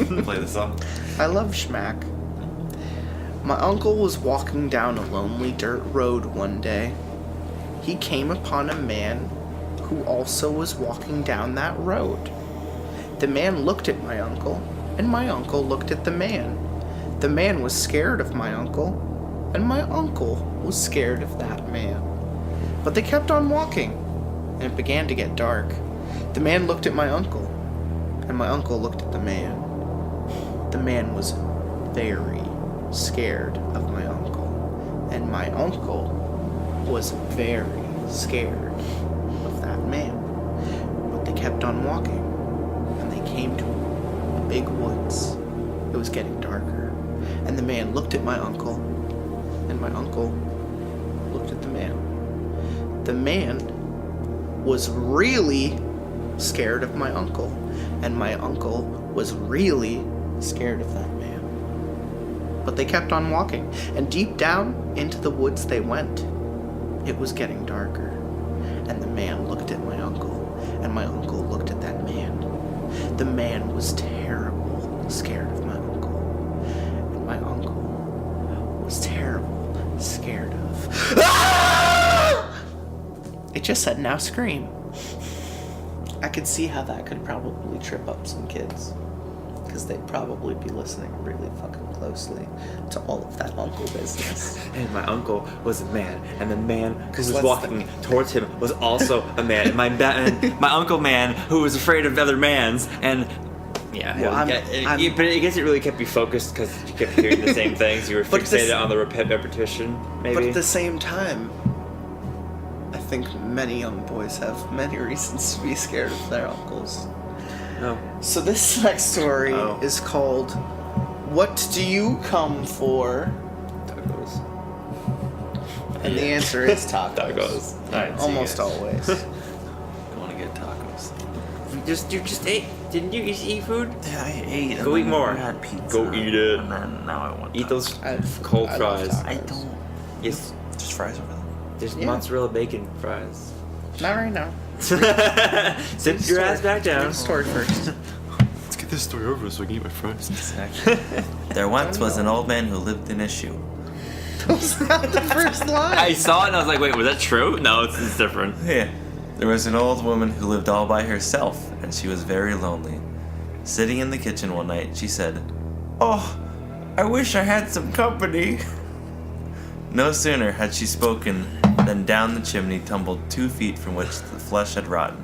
dun. Play the song. I love Schmack. My uncle was walking down a lonely dirt road one day. He came upon a man who also was walking down that road. The man looked at my uncle, and my uncle looked at the man. The man was scared of my uncle, and my uncle was scared of that man. But they kept on walking, and it began to get dark. The man looked at my uncle, and my uncle looked at the man. The man was very scared of my uncle, and my uncle was very scared of that man. But they kept on walking, and they came to a big woods. It was getting darker, and the man looked at my uncle, and my uncle looked at the man. The man was really scared of my uncle, and my uncle was really scared of that man. But they kept on walking, and deep down into the woods they went. It was getting darker, and the man looked at my uncle, and my uncle looked at that man. The man was terrible scared of my uncle, and my uncle was terrible scared of... Ah! It just said, now scream. I could see how that could probably trip up some kids, because they'd probably be listening really fucking closely to all of that uncle business. And my uncle was a man, and the man who was walking towards him was also a man. And my uncle man who was afraid of other mans, and yeah, Well, but I guess it really kept you focused because you kept hearing the same things. You were fixated on the repetition, maybe. But at the same time, I think many young boys have many reasons to be scared of their uncles. No. So this next story is called "What Do You Come For?" Tacos. And the answer is tacos. Tacos. Alright, Almost always. I want to get tacos. You just ate. Didn't you just eat food? Yeah, I ate. Go eat more. I had pizza. Go eat it. And then now I want Eat those I've- cold I love fries. tacos. I don't. Yes. There's fries over there. There's Yeah. mozzarella bacon fries. Not right now. Sit your ass back down. Story first. Let's get this story over so I can eat my fries. There once was an old man who lived in a shoe. That was not the first line. I saw it and I was like, wait, was that true? No, it's different. Yeah. There was an old woman who lived all by herself, and she was very lonely. Sitting in the kitchen one night, she said, "Oh, I wish I had some company." No sooner had she spoken than down the chimney tumbled 2 feet from which the flesh had rotten.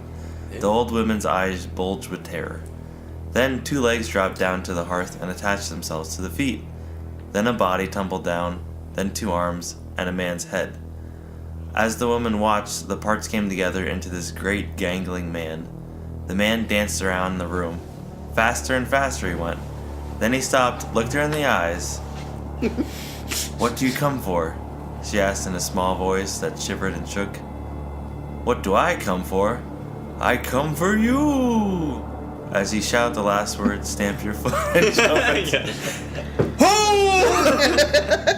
The old woman's eyes bulged with terror. Then 2 legs dropped down to the hearth and attached themselves to the feet. Then a body tumbled down, then 2 arms, and a man's head. As the woman watched, the parts came together into this great gangling man. The man danced around the room. Faster and faster he went. Then he stopped, looked her in the eyes. "What do you come for?" she asked in a small voice that shivered and shook. "What do I come for? I come for you!" As he shouted the last word, stamp your foot and jump.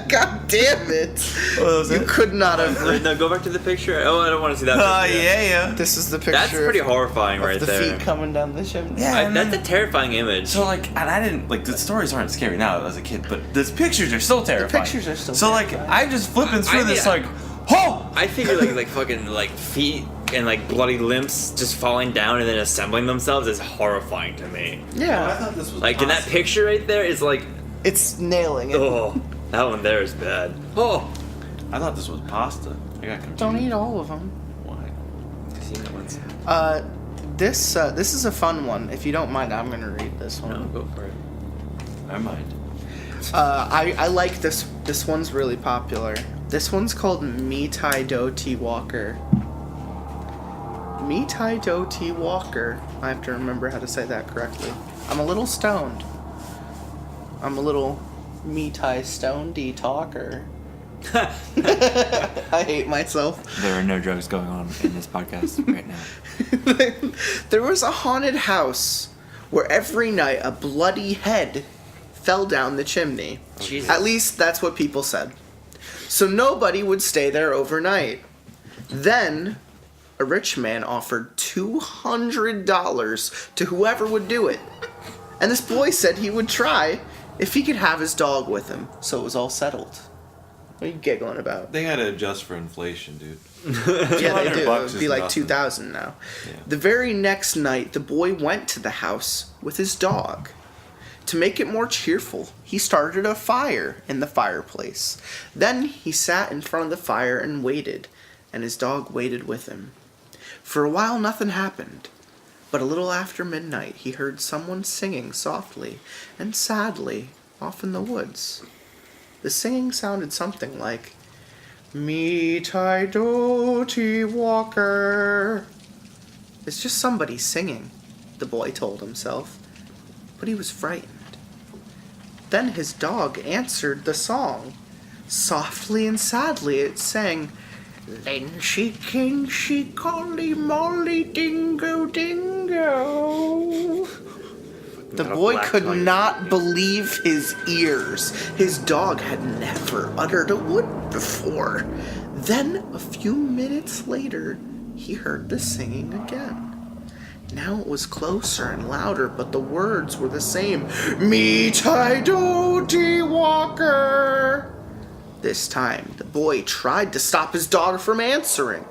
God damn it! What was You it? could not have. No, go back to the picture. Oh, I don't want to see that Oh, picture. yeah. This is the picture. That's pretty horrifying of right the there. feet coming down the chimney. Yeah. That's a terrifying image. So, like, and I didn't, like, the stories aren't scary now as a kid, but the pictures are still terrifying. pictures are still So, like, terrifying. I'm just flipping through I this, mean, like, oh! I figure like fucking like feet and like bloody limbs just falling down and then assembling themselves is horrifying to me. Yeah. thought this was Like in that picture right there is like, It's nailing it. oh, that one there is bad. Oh, I thought this was pasta. I got confused. Don't eat all of them. Why? This is a fun one. If you don't mind, I'm gonna read this no, one. go for it. I mind. I like this. This one's really popular. This one's called Me Tai Do T Walker. Me Tai Do T Walker. I have to remember how to say that correctly. I'm a little stoned. I'm a little Me Tai Stonedy talker. I hate myself. There are no drugs going on in this podcast right now. There was a haunted house where every night a bloody head fell down the chimney. Jesus. At least that's what people said. So nobody would stay there overnight. Then a rich man offered $200 to whoever would do it. And this boy said he would try if he could have his dog with him. So it was all settled. What are you giggling about? They gotta adjust for inflation, dude. Yeah, they do. It $200 would is be like nothing. 2,000 now. Yeah. The very next night, the boy went to the house with his dog. To make it more cheerful, he started a fire in the fireplace. Then he sat in front of the fire and waited, and his dog waited with him. For a while, nothing happened. But a little after midnight, he heard someone singing softly and sadly off in the woods. The singing sounded something like, "Me Tai Do Ti Walker." It's just somebody singing, the boy told himself, but he was frightened. Then his dog answered the song. Softly and sadly it sang, Lynchy, kinchy, colly, molly, dingo, dingo. The boy could not believe his ears. His dog had never uttered a word before. Then, a few minutes later, he heard the singing again. Now it was closer and louder, but the words were the same. Me Tidody Walker. This time, the boy tried to stop his dog from answering.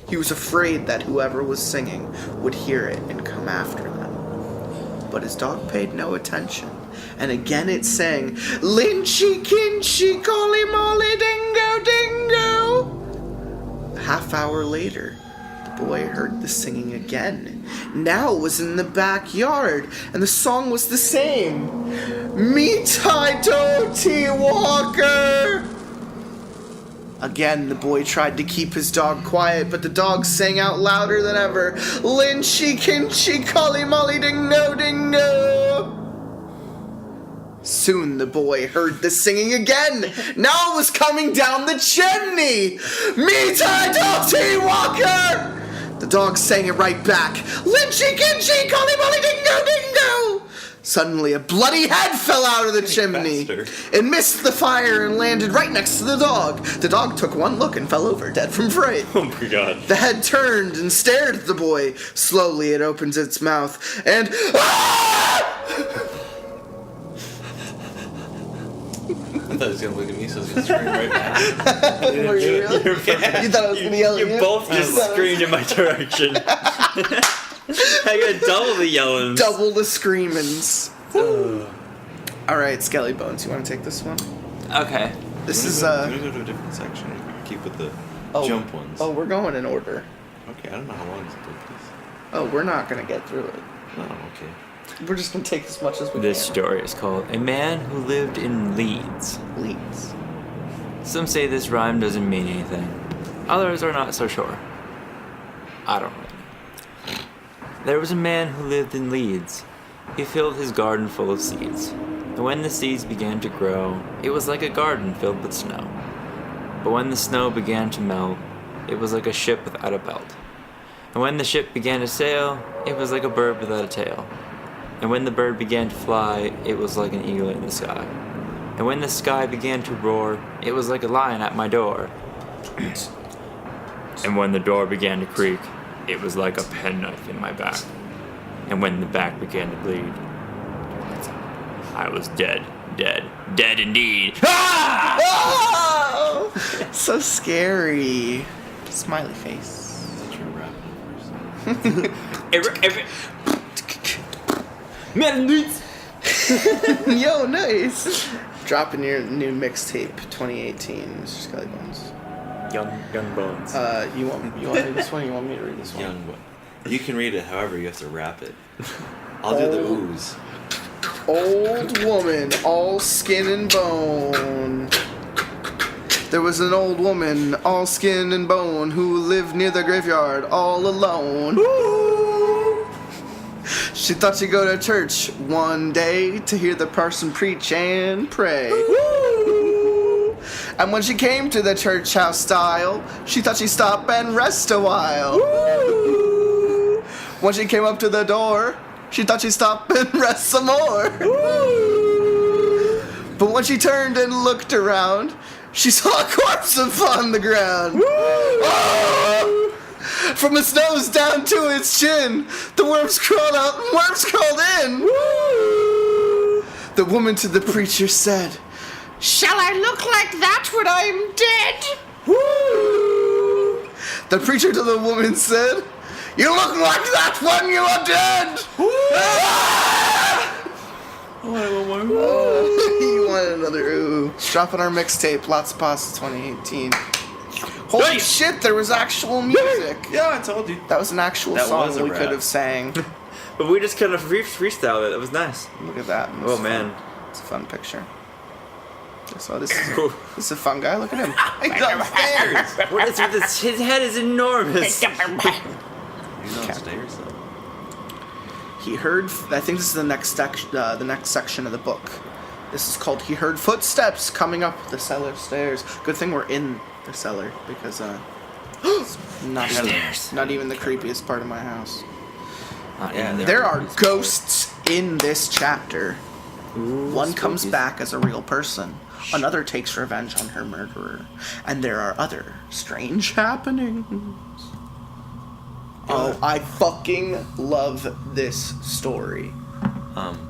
He was afraid that whoever was singing would hear it and come after them. But his dog paid no attention, and again it sang, Lynchy, kinchy, colly, molly, dingo, dingo. A half hour later, the boy heard the singing again. Now it was in the backyard, and the song was the same. Me Tidody Walker. Again, the boy tried to keep his dog quiet, but the dog sang out louder than ever. Lynchy, kinchy, colly, molly, dingo, dingo. Soon the boy heard the singing again. Now it was coming down the chimney. Me Tidody Walker. The dog sang it right back. Lynchy, kinchy, colly, molly, dingo, dingo. Suddenly, a bloody head fell out of the chimney. It missed the fire and landed right next to the dog. The dog took one look and fell over, dead from fright. Oh my god. The head turned and stared at the boy. Slowly, it opens its mouth and... Ah! I thought he was going to look at me, so I was going to scream right back. Were you really? You thought I was going to yell at you? You both just screamed in my direction. I got double the yelling. Double the screamings. Alright, SkellyBones, you want to take this one? Okay. This is, I'm going to go to a different section. Keep with the jump ones. Oh, we're going in order. Okay, I don't know how long this book is. Oh, we're not going to get through it. Oh, okay. We're just going to take as much as we This can. story is called A Man Who Lived in Leeds. Leeds. Some say this rhyme doesn't mean anything. Others are not so sure. I don't really know. There was a man who lived in Leeds. He filled his garden full of seeds. And when the seeds began to grow, it was like a garden filled with snow. But when the snow began to melt, it was like a ship without a belt. And when the ship began to sail, it was like a bird without a tail. And when the bird began to fly, it was like an eagle in the sky. And when the sky began to roar, it was like a lion at my door. And when the door began to creak, it was like a penknife in my back. And when the back began to bleed, I was dead, dead, dead indeed. Ah! Oh! So scary. Smiley face. I thought you were rapping first. Yo, nice. Dropping your new mixtape, 2018, Mr. SkellyBones. Young bones. You want to read this one? Or you want me to read this one? Young one. You can read it, however, you have to rap it. I'll do the ooze. Old woman, all skin and bone. There was an old woman, all skin and bone, who lived near the graveyard, all alone. Woo! She thought she'd go to church one day to hear the parson preach and pray. Woo! And when she came to the church house style, she thought she'd stop and rest a while. Woo! When she came up to the door, she thought she'd stop and rest some more. Woo! But when she turned and looked around, she saw a corpse upon the ground. Woo! Oh! From its nose down to its chin, the worms crawled out and worms crawled in. Woo! The woman to the preacher said, "Shall I look like that when I'm dead?" Woo! The preacher to the woman said, "You look like that when you are dead." Ah! You want another ooh. Dropping our mixtape, Lotsa 2018. Holy Hey! shit, there was actual music. Yeah, I told you. That was an actual That song was a we rap. could have sang. But we just kind of freestyled it. That was nice. Look at that. It's Oh fun. man. It's a fun picture. So this is, Cool. this is a fun guy. Look at him. He's upstairs. What is with this? His head is enormous. He's downstairs, though. He heard. I think this is the next section of the book. This is called He Heard Footsteps Coming Up the Cellar Stairs. Good thing we're in the cellar because not even the creepiest part of my house. There are ghosts in this chapter. One comes back as a real person. Another takes revenge on her murderer. And there are other strange happenings. Oh, I fucking love this story.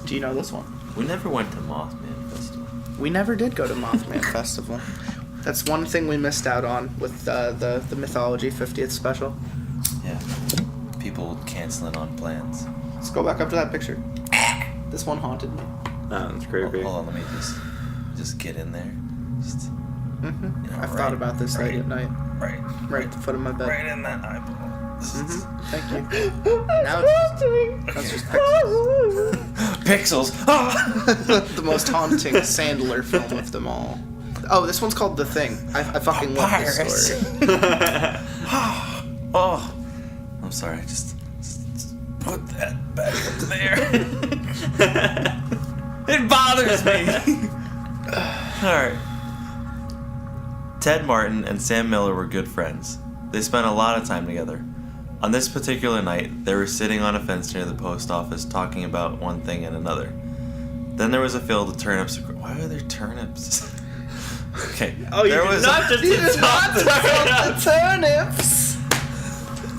Do you know this one? We never went to Mothman Festival. We never did go to Mothman Festival. That's one thing we missed out on with the Mythology 50th special. Yeah. People canceling on plans. Let's go back up to that picture. This one haunted me. Oh, that's creepy. Hold on, let me just get in there. Just, I've thought about this late at night. Right at the foot of my bed. Right in that eyeball. Thank you. Now it's just Pixels. the most haunting Sandler film of them all. Oh, this one's called The Thing. I fucking love this story. Oh, I'm sorry. Just put that back up there. It bothers me. All right. Ted Martin and Sam Miller were good friends. They spent a lot of time together. On this particular night, they were sitting on a fence near the post office talking about one thing and another. Then there was a field of turnips. Why are there turnips? Okay. Oh, you did not just insult the turnips!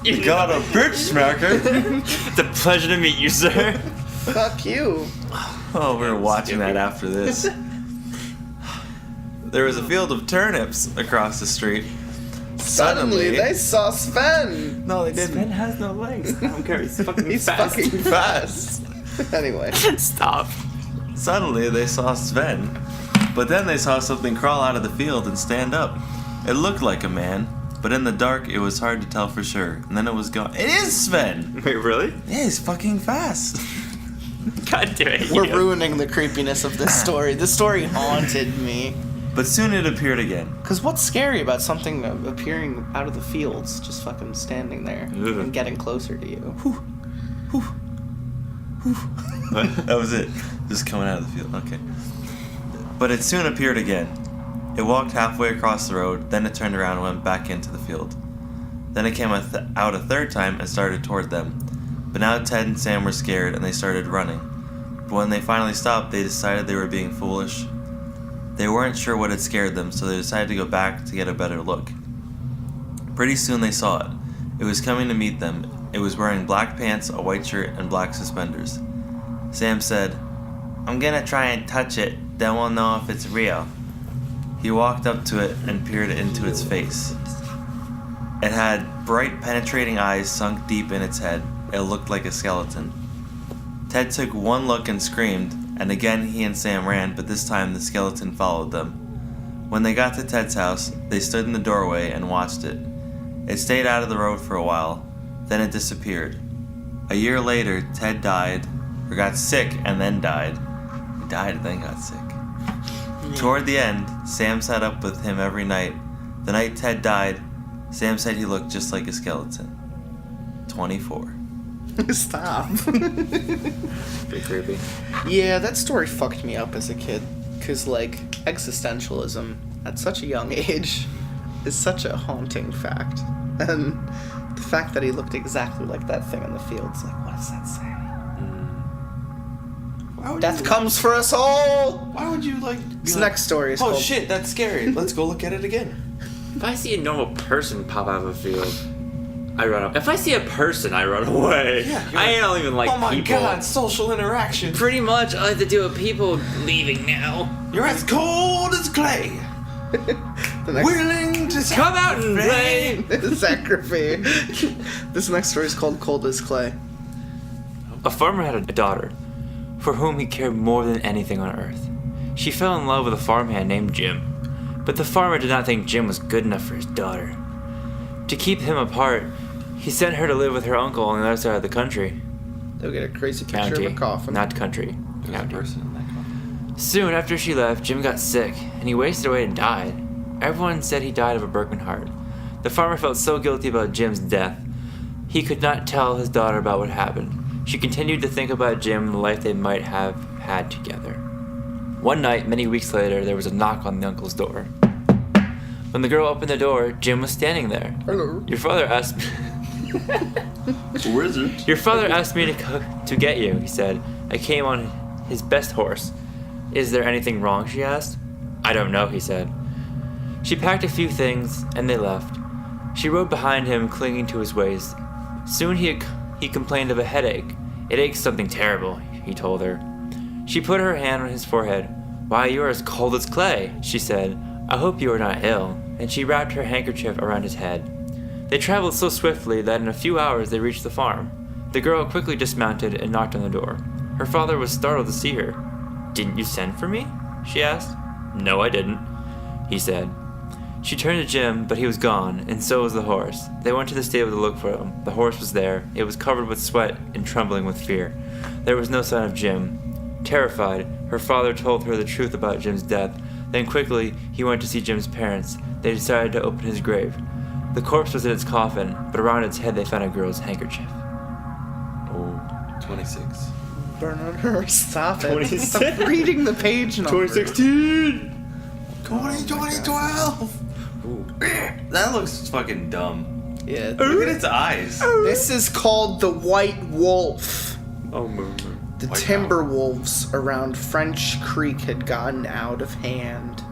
You got a bitch smacker! It's a pleasure to meet you, sir. Fuck you. Oh, we were watching that after this. There was a field of turnips across the street. Suddenly, they saw Sven. No, they didn't. Sven has no legs. I don't care. He's fucking fast. Fucking fast. Anyway. Stop. Suddenly, they saw Sven. But then they saw something crawl out of the field and stand up. It looked like a man, but in the dark, it was hard to tell for sure. And then it was gone. It is Sven! Wait, really? Yeah, he's fucking fast. God damn it. We're ruining the creepiness of this story. This story haunted me. But soon it appeared again. Because what's scary about something appearing out of the fields, just fucking standing there and getting closer to you? That was it. Just coming out of the field. Okay. But it soon appeared again. It walked halfway across the road, then it turned around and went back into the field. Then it came out a third time and started toward them. But now Ted and Sam were scared and they started running. But when they finally stopped, they decided they were being foolish. They weren't sure what had scared them, so they decided to go back to get a better look. Pretty soon they saw it. It was coming to meet them. It was wearing black pants, a white shirt, and black suspenders. Sam said, "I'm gonna try and touch it, then we'll know if it's real." He walked up to it and peered into its face. It had bright, penetrating eyes sunk deep in its head. It looked like a skeleton. Ted took one look and screamed, and again he and Sam ran, but this time the skeleton followed them. When they got to Ted's house, they stood in the doorway and watched it. It stayed out of the road for a while, then it disappeared. A year later, Ted died, or got sick and then died. He died and then got sick. Toward the end, Sam sat up with him every night. The night Ted died, Sam said he looked just like a skeleton. 24. Stop. Pretty creepy. Yeah, that story fucked me up as a kid. Because, like, existentialism at such a young age is such a haunting fact. And the fact that he looked exactly like that thing in the fields, like, what does that say? Death comes for us all! Why would you, like... This next story is Oh, called... shit, that's scary. Let's go look at it again. If I see a normal person pop out of a field, I run up. If I see a person, I run away. Yeah, I don't even like oh my people. god, social interaction. Pretty much, I like to deal with people leaving now. You're as cold as clay. The next... Willing to Come out and play. Sacrilege. This next story is called Cold as Clay. A farmer had a daughter, for whom he cared more than anything on earth. She fell in love with a farmhand named Jim, but the farmer did not think Jim was good enough for his daughter. To keep him apart, he sent her to live with her uncle on the other side of the country. They'll get a crazy picture County, of a coffin. not country. There's a County. person in that coffin. Soon after she left, Jim got sick, and he wasted away and died. Everyone said he died of a broken heart. The farmer felt so guilty about Jim's death, he could not tell his daughter about what happened. She continued to think about Jim and the life they might have had together. One night, many weeks later, there was a knock on the uncle's door. When the girl opened the door, Jim was standing there. Hello. Your father asked Wizard. Your father asked me to get you, he said. I came on his best horse. Is there anything wrong, she asked. I don't know, he said. She packed a few things, and they left. She rode behind him, clinging to his waist. Soon he complained of a headache. It aches something terrible, he told her. She put her hand on his forehead. Why, you are as cold as clay, she said. I hope you are not ill. And she wrapped her handkerchief around his head. They traveled so swiftly that in a few hours they reached the farm. The girl quickly dismounted and knocked on the door. Her father was startled to see her. Didn't you send for me? She asked. No, I didn't, he said. She turned to Jim, but he was gone, and so was the horse. They went to the stable to look for him. The horse was there. It was covered with sweat and trembling with fear. There was no sign of Jim. Terrified, her father told her the truth about Jim's death. Then quickly, he went to see Jim's parents. They decided to open his grave. The corpse was in its coffin, but around its head they found a girl's handkerchief. Oh, 26. Bernard, stop it. 26. Stop reading the page number. 2016! 2012! That looks fucking dumb. Yeah. Look at its eyes. This is called the White Wolf. Oh, murmur. The White timber wolves around French Creek had gotten out of hand.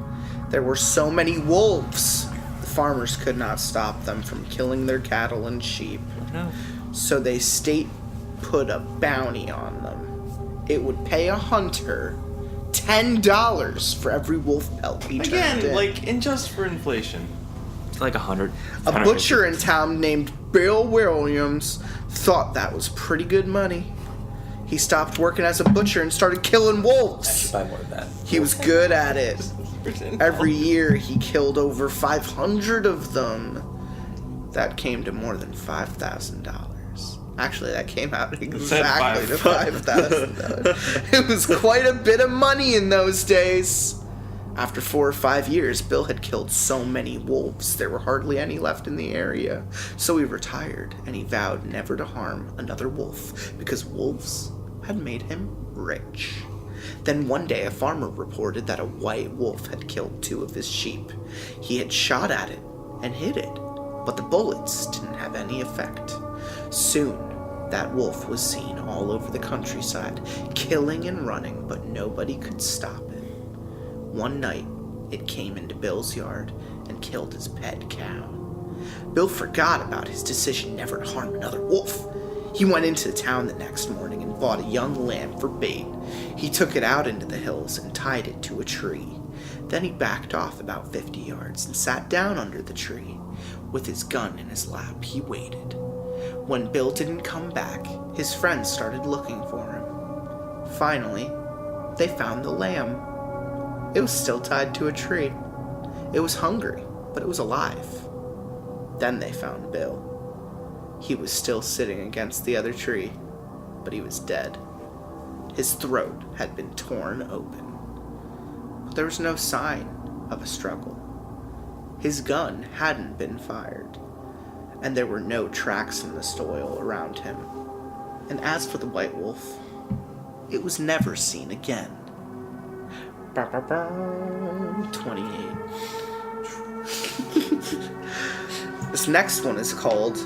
There were so many wolves, the farmers could not stop them from killing their cattle and sheep. No. So they state put a bounty on them. It would pay a hunter $10 for every wolf pelt he turned Again, in. like, in just for inflation. Like 100. A butcher in town named Bill Williams thought that was pretty good money. He stopped working as a butcher and started killing wolves. Buy more of that. He was good at it. Every year he killed over 500 of them. That came to more than $5,000. Actually, that came out exactly to $5,000. It was quite a bit of money in those days. After 4 or 5 years, Bill had killed so many wolves, there were hardly any left in the area. So he retired, and he vowed never to harm another wolf, because wolves had made him rich. Then one day, a farmer reported that a white wolf had killed 2 of his sheep. He had shot at it and hit it, but the bullets didn't have any effect. Soon, that wolf was seen all over the countryside, killing and running, but nobody could stop it. One night, it came into Bill's yard and killed his pet cow. Bill forgot about his decision never to harm another wolf. He went into town the next morning and bought a young lamb for bait. He took it out into the hills and tied it to a tree. Then he backed off about 50 yards and sat down under the tree. With his gun in his lap, he waited. When Bill didn't come back, his friends started looking for him. Finally, they found the lamb. It was still tied to a tree. It was hungry, but it was alive. Then they found Bill. He was still sitting against the other tree, but he was dead. His throat had been torn open. But there was no sign of a struggle. His gun hadn't been fired, and there were no tracks in the soil around him. And as for the white wolf, it was never seen again. 28. This next one is called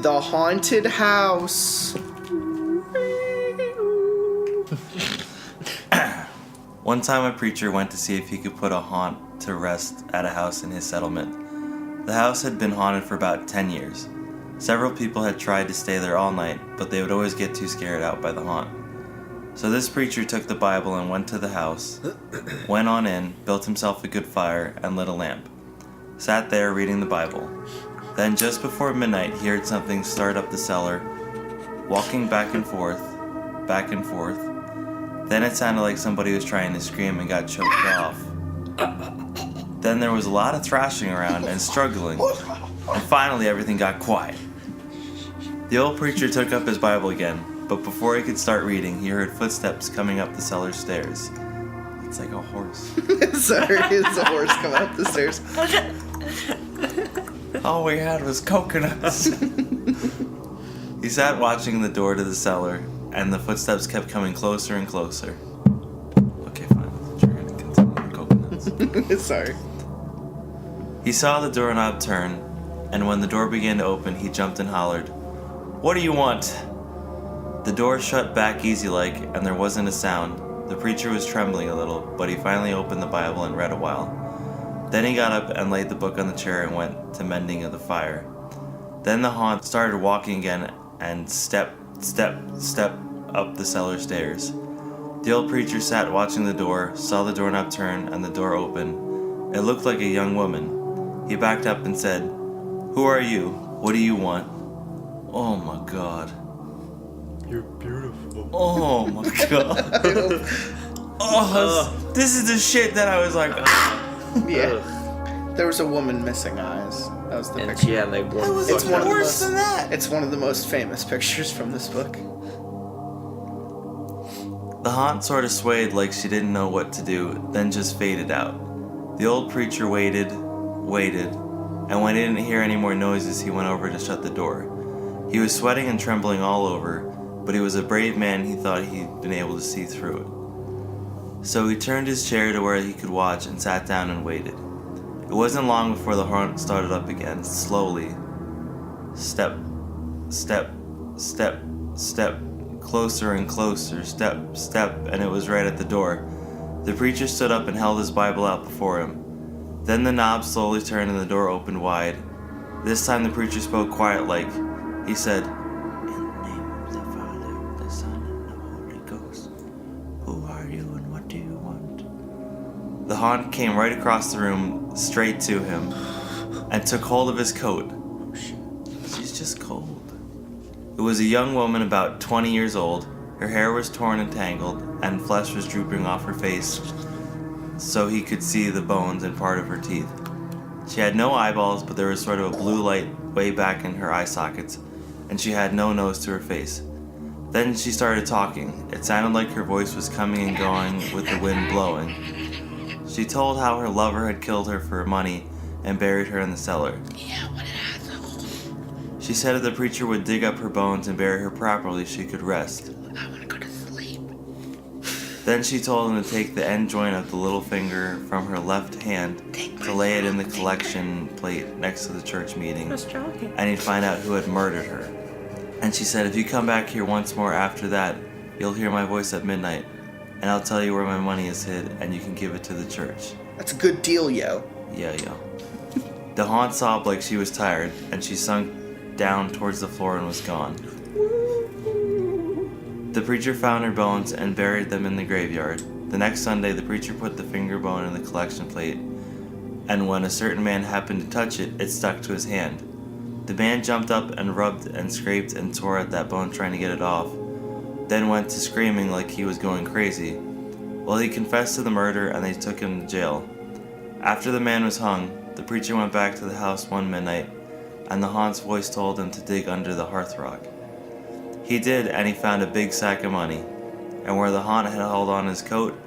The Haunted House. One time a preacher went to see if he could put a haunt to rest at a house in his settlement. The house had been haunted for about 10 years. Several people had tried to stay there all night, but they would always get too scared out by the haunt. So this preacher took the Bible and went to the house, went on in, built himself a good fire, and lit a lamp. Sat there reading the Bible. Then just before midnight he heard something start up the cellar, walking back and forth. Then it sounded like somebody was trying to scream and got choked off. Then there was a lot of thrashing around and struggling, and finally everything got quiet. The old preacher took up his Bible again, but before he could start reading, he heard footsteps coming up the cellar stairs. It's like a horse. Sorry, it's a horse coming up the stairs. All we had was coconuts. He sat watching the door to the cellar, and the footsteps kept coming closer and closer. Okay, fine. Let's trigger it. Sorry. He saw the doorknob turn, and when the door began to open, he jumped and hollered, "What do you want?" The door shut back easy-like, and there wasn't a sound. The preacher was trembling a little, but he finally opened the Bible and read a while. Then he got up and laid the book on the chair and went to mending of the fire. Then the haunt started walking again and step up the cellar stairs. The old preacher sat watching the door, saw the doorknob turn and the door open. It looked like a young woman. He backed up and said, "Who are you? What do you want?" Oh my God. You're beautiful. Oh my God. This is the shit that I was like, Yeah. There was a woman missing eyes. That was the And picture. she had like one. was It's one of the worse most, than that. It's one of the most famous pictures from this book. The haunt sort of swayed like she didn't know what to do, then just faded out. The old preacher waited, and when he didn't hear any more noises, he went over to shut the door. He was sweating and trembling all over, but he was a brave man. He thought he'd been able to see through it. So he turned his chair to where he could watch and sat down and waited. It wasn't long before the haunt started up again, slowly. Step, step, step, step, closer and closer, step, step, and it was right at the door. The preacher stood up and held his Bible out before him. Then the knob slowly turned and the door opened wide. This time the preacher spoke quiet-like. He said, "In the name of the Father, the Son, and the Holy Ghost, who are you and what do you want?" The haunt came right across the room, straight to him, and took hold of his coat. She's just cold. It was a young woman about 20 years old. Her hair was torn and tangled, and flesh was drooping off her face so he could see the bones and part of her teeth. She had no eyeballs, but there was sort of a blue light way back in her eye sockets, and she had no nose to her face. Then she started talking. It sounded like her voice was coming and going with the wind blowing. She told how her lover had killed her for money and buried her in the cellar. She said if the preacher would dig up her bones and bury her properly, she could rest. I want to go to sleep. Then she told him to take the end joint of the little finger from her left hand to lay it in the collection plate next to the church meeting, and he'd find out who had murdered her. And she said, if you come back here once more after that, you'll hear my voice at midnight, and I'll tell you where my money is hid, and you can give it to the church. That's a good deal, yo. Yeah, yo. The haunt sobbed like she was tired, and she sunk down towards the floor and was gone. The preacher found her bones and buried them in the graveyard. The next Sunday, the preacher put the finger bone in the collection plate, and when a certain man happened to touch it, it stuck to his hand. The man jumped up and rubbed and scraped and tore at that bone trying to get it off, then went to screaming like he was going crazy. Well, he confessed to the murder and they took him to jail. After the man was hung, the preacher went back to the house one midnight, and the haunt's voice told him to dig under the hearthrug. He did, and he found a big sack of money, and where the haunt had held on his coat,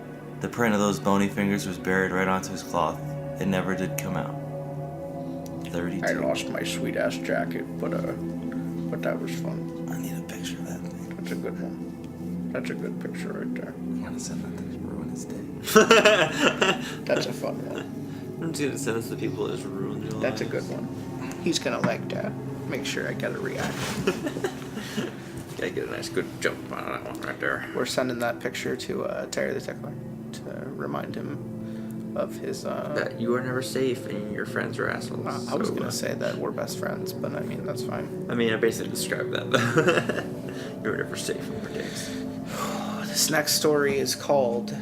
the print of those bony fingers was buried right onto his cloth. It never did come out. 32. I lost my sweet-ass jacket, but that was fun. I need a picture of that thing. That's a good one. That's a good picture right there. I'm gonna send that thing to ruin his day. That's a fun one. I'm just gonna send this to people that just ruined your life. That's a good one. He's gonna like that. Make sure I get a reaction. Gotta get a nice good jump on that one right there. We're sending that picture to Terry the Tickler to remind him of his. That you are never safe and your friends are assholes. I was so, gonna say that we're best friends, but I mean that's fine. I mean, I basically described that. You were never safe from your dicks. This next story is called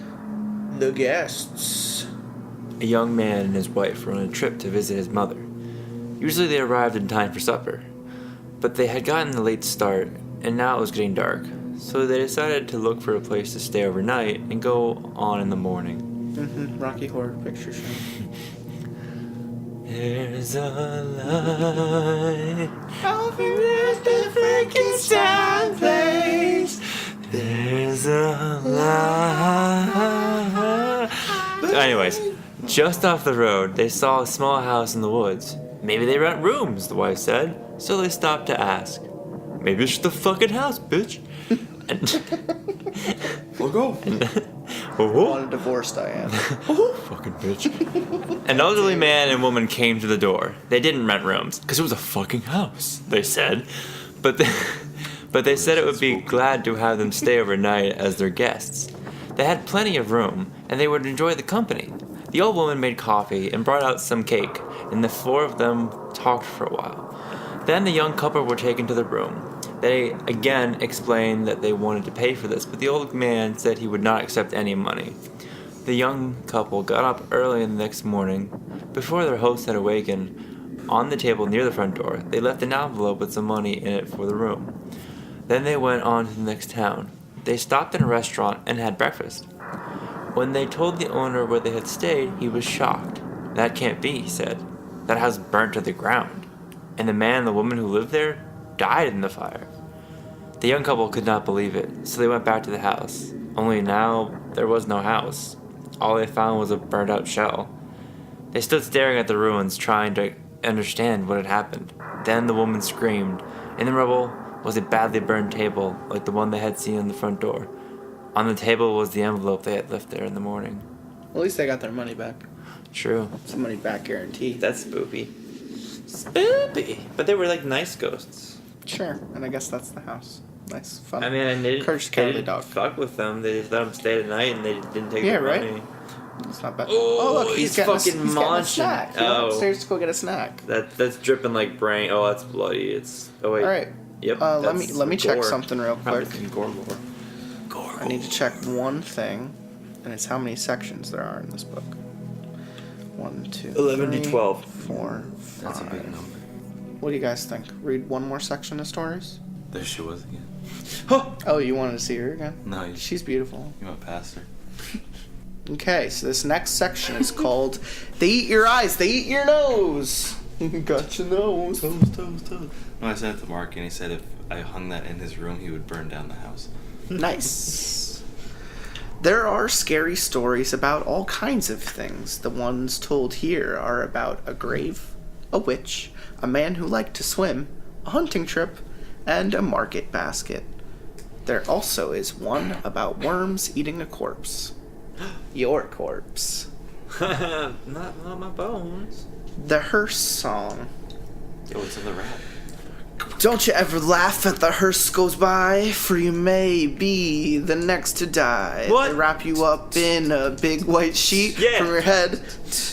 "The Guests." A young man and his wife were on a trip to visit his mother. Usually they arrived in time for supper, but they had gotten a late start, and now it was getting dark, so they decided to look for a place to stay overnight and go on in the morning. Rocky Horror Picture Show. There's a light over the Frankenstein place. There's a light. Anyways, just off the road, they saw a small house in the woods. Maybe they rent rooms, the wife said, so they stopped to ask. Maybe it's just the fucking house, bitch. And We'll go. And I want to divorce Diane. Fucking bitch. An elderly man and woman came to the door. They didn't rent rooms, because it was a fucking house, they said. But they said it would be glad to have them stay overnight as their guests. They had plenty of room, and they would enjoy the company. The old woman made coffee and brought out some cake, and the four of them talked for a while. Then the young couple were taken to the room. They again explained that they wanted to pay for this, but the old man said he would not accept any money. The young couple got up early the next morning. Before their host had awakened, on the table near the front door, they left an envelope with some money in it for the room. Then they went on to the next town. They stopped in a restaurant and had breakfast. When they told the owner where they had stayed, he was shocked. That can't be, he said. That house burnt to the ground. And the man and the woman who lived there died in the fire. The young couple could not believe it, so they went back to the house. Only now, there was no house. All they found was a burned out shell. They stood staring at the ruins, trying to understand what had happened. Then the woman screamed. In the rubble was a badly burned table, like the one they had seen on the front door. On the table was the envelope they had left there in the morning. At least they got their money back. True. It's a money back guarantee. That's spoopy. Spoopy! But they were like nice ghosts. Sure, and I guess that's the house. Nice, fun. I mean, and they Courage didn't Cowardly Dog. fuck with them. They just let them stay the night, and they didn't take their right? money. It's not bad. Oh, look, he's getting fucking he's getting a munching. snack. He went Oh. upstairs to go get a snack. That's dripping like brain. Oh, that's bloody. It's. Oh wait. All right. Yep. Let that's me check gore. something real Probably quick. gore. I need to check one thing, and it's how many sections there are in this book. 1, 2, 11 to 3, 12. 4, 5. That's a big number. What do you guys think? Read one more section of stories? There she was again. Oh, you wanted to see her again? No, you She's beautiful. went past her. Okay, so this next section is called They Eat Your Eyes, They Eat Your Nose. Got your nose. Toes. No, I sent it to Mark, and he said if I hung that in his room, he would burn down the house. Nice. There are scary stories about all kinds of things. The ones told here are about a grave, a witch, a man who liked to swim, a hunting trip, and a market basket. There also is one about worms eating a corpse. Your corpse. not my bones. The hearse song. Yo, what's in the rap? Don't you ever laugh at the hearse goes by, for you may be the next to die. What? They wrap you up in a big white sheet Yeah. from your head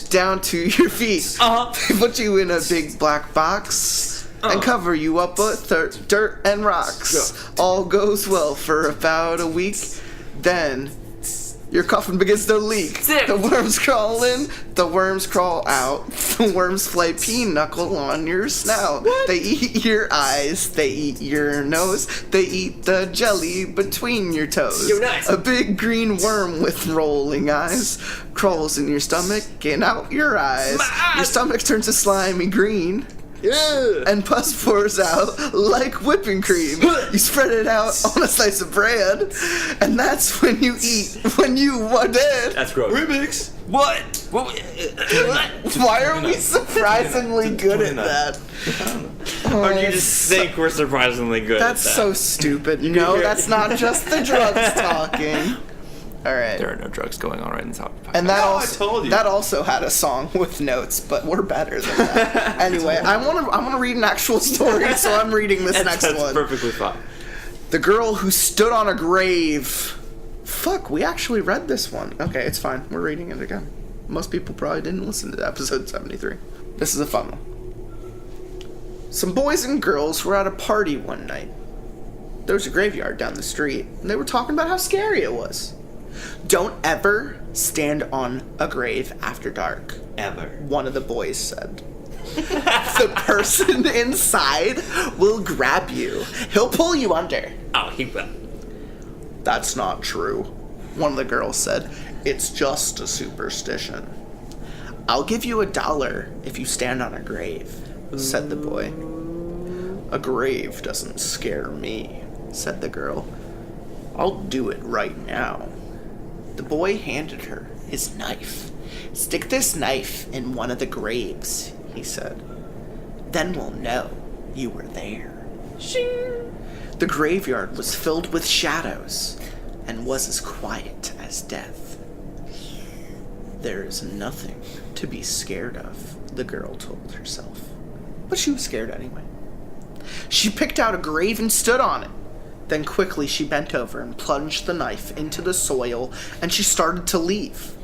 down to your feet. Uh-huh. They put you in a big black box and cover you up with dirt and rocks. All goes well for about a week. Then your coffin begins to leak. Sick. The worms crawl in, the worms crawl out. The worms play pinochle on your snout. What? They eat your eyes, they eat your nose, they eat the jelly between your toes. Yo, nice. A big green worm with rolling eyes crawls in your stomach and out your eyes. My eyes. Your stomach turns a slimy green. Yeah. And pus pours out like whipping cream. You spread it out on a slice of bread, and that's when you eat. When you what did? That's gross. Remix! What? What? Why are we surprisingly good at that? Or do you just think we're surprisingly good That's at that? so stupid. No, that's not just the drugs talking. All right. There are no drugs going on right in this podcast. And that No, I also told you. that also had a song with notes, but we're better than that. Anyway, I want to read an actual story, so I'm reading this next that's one. perfectly fine. The girl who stood on a grave. Fuck, we actually read this one. Okay, it's fine. We're reading it again. Most people probably didn't listen to episode 73. This is a fun one. Some boys and girls were at a party one night. There was a graveyard down the street, and they were talking about how scary it was. Don't ever stand on a grave after dark, Ever. one of the boys said. The person inside will grab you. He'll pull you under. Oh, he will. That's not true, one of the girls said. It's just a superstition. I'll give you $1 if you stand on a grave, said the boy. A grave doesn't scare me, said the girl. I'll do it right now. The boy handed her his knife. Stick this knife in one of the graves, he said. Then we'll know you were there. Shing! The graveyard was filled with shadows and was as quiet as death. There is nothing to be scared of, the girl told herself. But she was scared anyway. She picked out a grave and stood on it. Then quickly she bent over and plunged the knife into the soil, and she started to leave.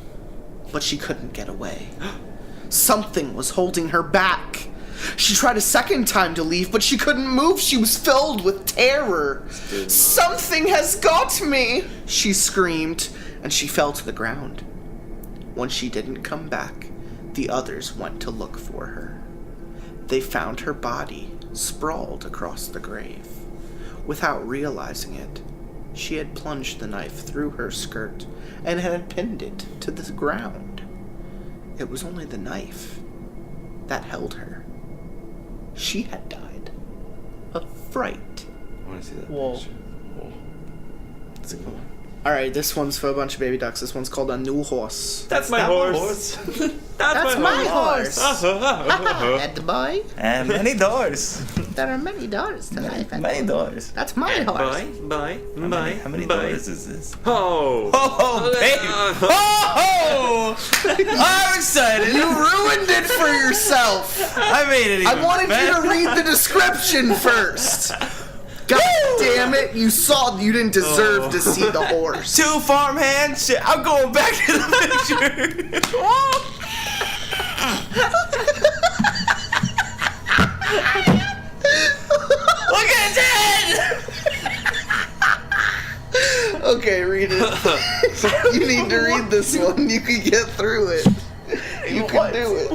But she couldn't get away. Something was holding her back. She tried a second time to leave, but she couldn't move. She was filled with terror. "Something has got me!" she screamed, and she fell to the ground. When she didn't come back, the others went to look for her. They found her body sprawled across the grave. Without realizing it, she had plunged the knife through her skirt and had pinned it to the ground. It was only the knife that held her. She had died of fright. I want to see that Whoa. picture. Whoa. That's a good one. Alright, this one's for a bunch of baby ducks. This one's called A New Horse. That's my horse. That's my horse. Oh. Head boy. And many doors. There are many doors to life. Many doors. That's my horse. Bye. How many doors is this? Oh. Oh, babe! Oh! I'm excited. You ruined it for yourself. I made it. I Even wanted you better. to read the description first. God damn it! You didn't deserve to see the horse. 2 farmhands. Shit, I'm going back to the picture. Look at his head. Okay, read it. You need to read this one. You can get through it. You can do it.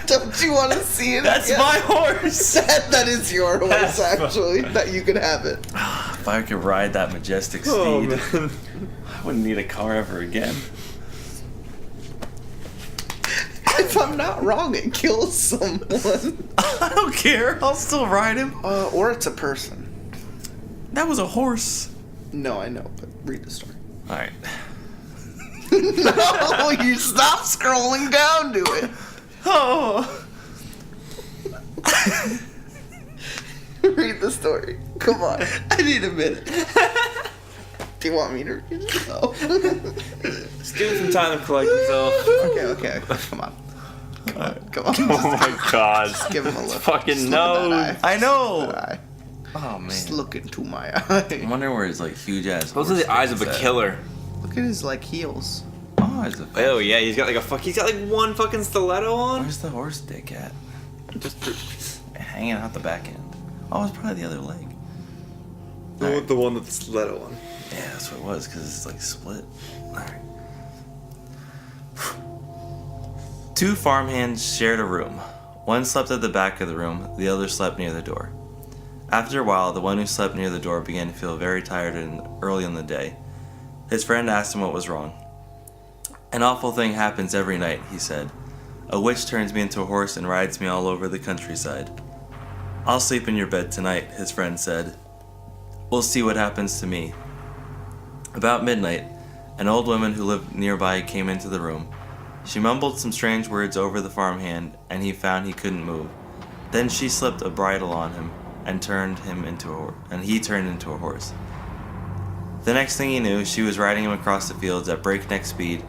Don't you want to see it? That's again? my horse. That is your horse, actually. That you can have it. If I could ride that majestic steed, Oh, man. I wouldn't need a car ever again. If I'm not wrong, it kills someone. I don't care. I'll still ride him. Or it's a person. That was a horse. No, I know, but read the story. All right. No, you stop scrolling down to it. Oh. Read the story. Come on. I need a minute. Do you want me to read it? No. Let's give him some time to collect himself. Okay. Come on. Come on. Oh my god. Just give him a look. Fucking Just look in no. that I eye. know. That eye. Oh man. Just look into my I eye. wonder where his like huge ass. Those are the eyes of a killer. Look at his heels. Oh, it's a. Oh yeah, he's got like one fucking stiletto on. Where's the horse dick at? Just Hanging out the back end. Oh, it's probably the other leg. the one with the stiletto on. Yeah, that's what it was, because it's like split. Alright. 2 farmhands shared a room. One slept at the back of the room, the other slept near the door. After a while, the one who slept near the door began to feel very tired and early in the day. His friend asked him what was wrong. "An awful thing happens every night," he said. "A witch turns me into a horse and rides me all over the countryside." "I'll sleep in your bed tonight," his friend said. "We'll see what happens to me." About midnight, an old woman who lived nearby came into the room. She mumbled some strange words over the farmhand, and he found he couldn't move. Then she slipped a bridle on him and he turned into a horse. The next thing he knew, she was riding him across the fields at breakneck speed,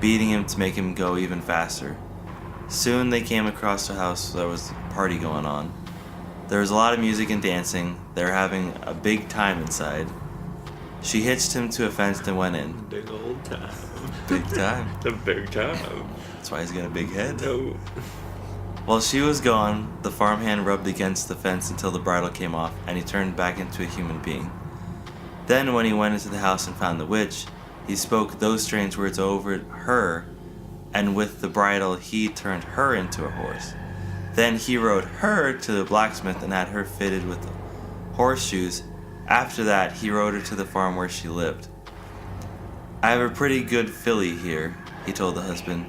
beating him to make him go even faster. Soon they came across a house where there was a party going on. There was a lot of music and dancing. They were having a big time inside. She hitched him to a fence and went in. Big old time. Big time. The big time. That's why he's got a big head. No. While she was gone, the farmhand rubbed against the fence until the bridle came off, and he turned back into a human being. Then when he went into the house and found the witch, he spoke those strange words over her, and with the bridle he turned her into a horse. Then he rode her to the blacksmith and had her fitted with horseshoes. After that, he rode her to the farm where she lived. "I have a pretty good filly here," he told the husband,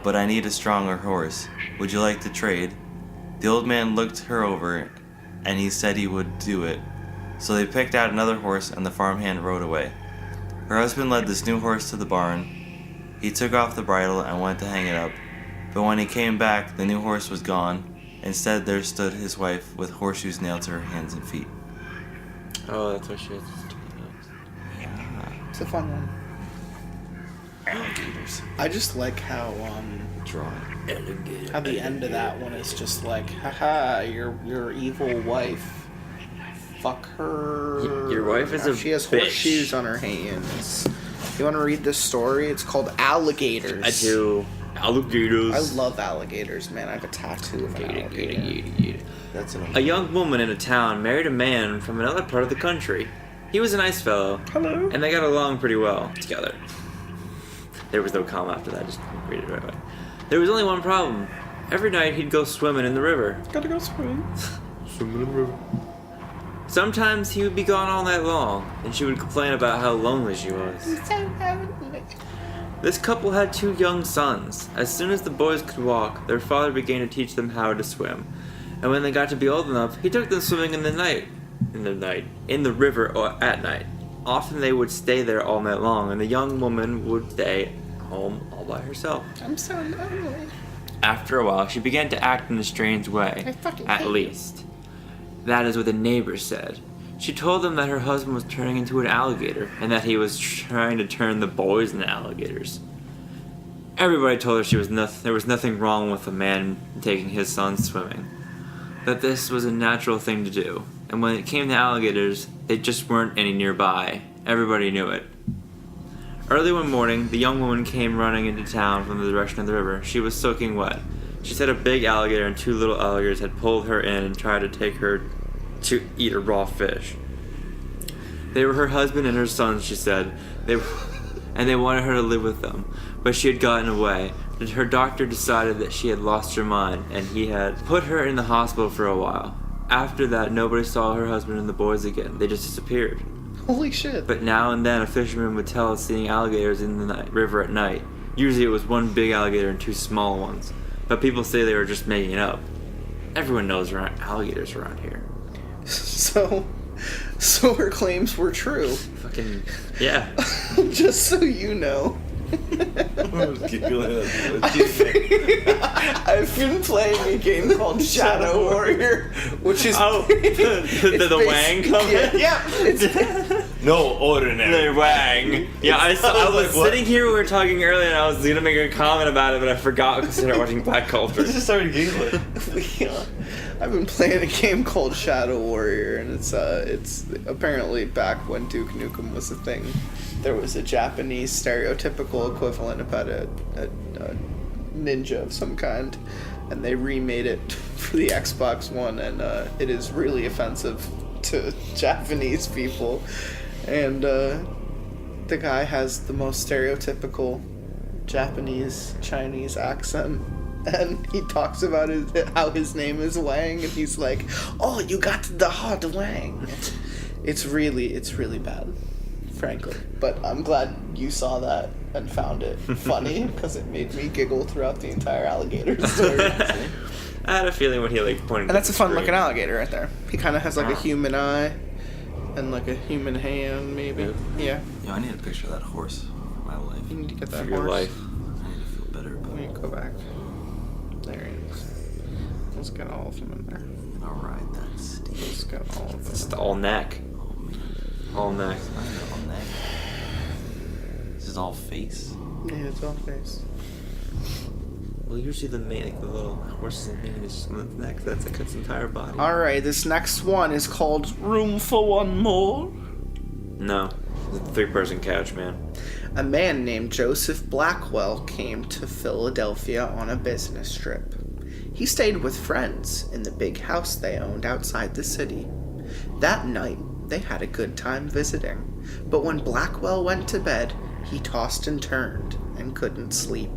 "but I need a stronger horse. Would you like to trade?" The old man looked her over, and he said he would do it. So they picked out another horse, and the farmhand rode away. Her husband led this new horse to the barn. He took off the bridle and went to hang it up, but when he came back, the new horse was gone. Instead, there stood his wife with horseshoes nailed to her hands and feet. Oh, that's what she is. It's a fun one. alligators. I just like how Dry. how the end of that one is just like, haha, your evil wife. Fuck her. Your wife is Now a she has bitch. horseshoes on her hands. You want to read this story? It's called Alligators. I do. Alligators. I love alligators, man. I have a tattoo of an alligator. That's an A young woman in a town married a man from another part of the country. He was a nice fellow. Hello. And they got along pretty well together. There was no comma after that, just read it right away. There was only one problem. Every night he'd go swimming in the river. Gotta go swim. Swimming in the river. Sometimes he would be gone all night long, and she would complain about how lonely she was. This couple had 2 young sons. As soon as the boys could walk, their father began to teach them how to swim. And when they got to be old enough, he took them swimming in the river or at night. Often they would stay there all night long, and the young woman would stay home all by herself. I'm so lonely. After a while, she began to act in a strange way. I fucking At hate you. least. That is what the neighbors said. She told them that her husband was turning into an alligator, and that he was trying to turn the boys into alligators. Everybody told her there was nothing wrong with a man taking his son swimming. That this was a natural thing to do. And when it came to alligators, they just weren't any nearby. Everybody knew it. Early one morning, the young woman came running into town from the direction of the river. She was soaking wet. She said a big alligator and 2 little alligators had pulled her in and tried to take her to eat a raw fish. They were her husband and her sons, she said. They wanted her to live with them, but she had gotten away. Her doctor decided that she had lost her mind, and he had put her in the hospital for a while. After that, nobody saw her husband and the boys again. They just disappeared. Holy shit. But now and then, a fisherman would tell of seeing alligators in the river at night. Usually it was 1 big alligator and 2 small ones. But people say they were just making it up. Everyone knows there aren't alligators around here. So her claims were true. Fucking, yeah. Just so you know. I've been playing a game called Shadow Warrior, which is the Wang comment? Yeah. No ordinary. The Wang. Yeah, I was sitting here, we were talking earlier, and I was gonna make a comment about it, but I forgot because I started watching Black Culture. Just started giggling. I've been playing a game called Shadow Warrior, and it's apparently back when Duke Nukem was a thing. There was a Japanese stereotypical equivalent about a ninja of some kind, and they remade it for the Xbox One, and it is really offensive to Japanese people. And the guy has the most stereotypical Japanese Chinese accent, and he talks about how his name is Wang, and he's like, "Oh, you got the hot Wang." It's really bad, frankly. But I'm glad you saw that and found it funny, because it made me giggle throughout the entire alligator story. I had a feeling when he pointed. And that's a fun looking alligator right there. He kind of has like a human eye and like a human hand, maybe. Yeah. Yo, I need a picture of that horse for my life. You need to get that For your horse. life. I need to feel better about Let me it. go back. There he is. Let's get all of them in there. Alright, that's Steve. Let's get all of It's them. the all neck. Oh, man. All neck. I know on that. This is all face. Yeah, it's all face. Well, usually the little horse's name is just on the neck. That's like its entire body. Alright, this next one is called Room for One More. No, it's a 3-person couch, man. A man named Joseph Blackwell came to Philadelphia on a business trip. He stayed with friends in the big house they owned outside the city. That night, they had a good time visiting, but when Blackwell went to bed, he tossed and turned and couldn't sleep.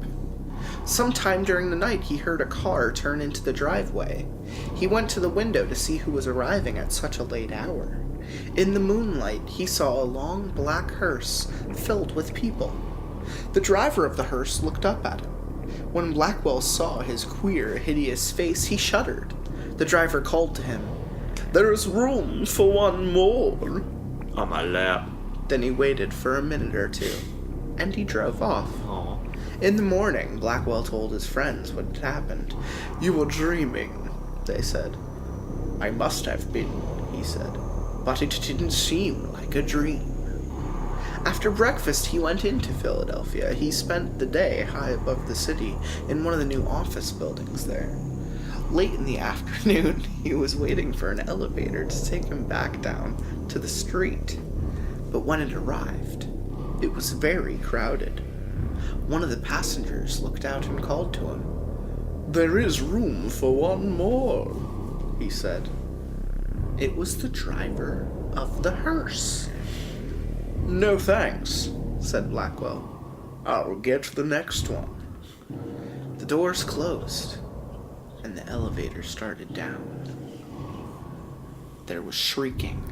Sometime during the night, he heard a car turn into the driveway. He went to the window to see who was arriving at such a late hour. In the moonlight, he saw a long black hearse filled with people. The driver of the hearse looked up at him. When Blackwell saw his queer, hideous face, he shuddered. The driver called to him, "There is room for one more." On my lap. Then he waited for a minute or two, and he drove off. Aw. In the morning, Blackwell told his friends what had happened. "You were dreaming," they said. "I must have been," he said, "but it didn't seem like a dream." After breakfast, he went into Philadelphia. He spent the day high above the city in one of the new office buildings there. Late in the afternoon, he was waiting for an elevator to take him back down to the street. But when it arrived, it was very crowded. One of the passengers looked out and called to him. "There is room for one more," he said. It was the driver of the hearse. "No thanks," said Blackwell. "I'll get the next one." The doors closed, and the elevator started down. There was shrieking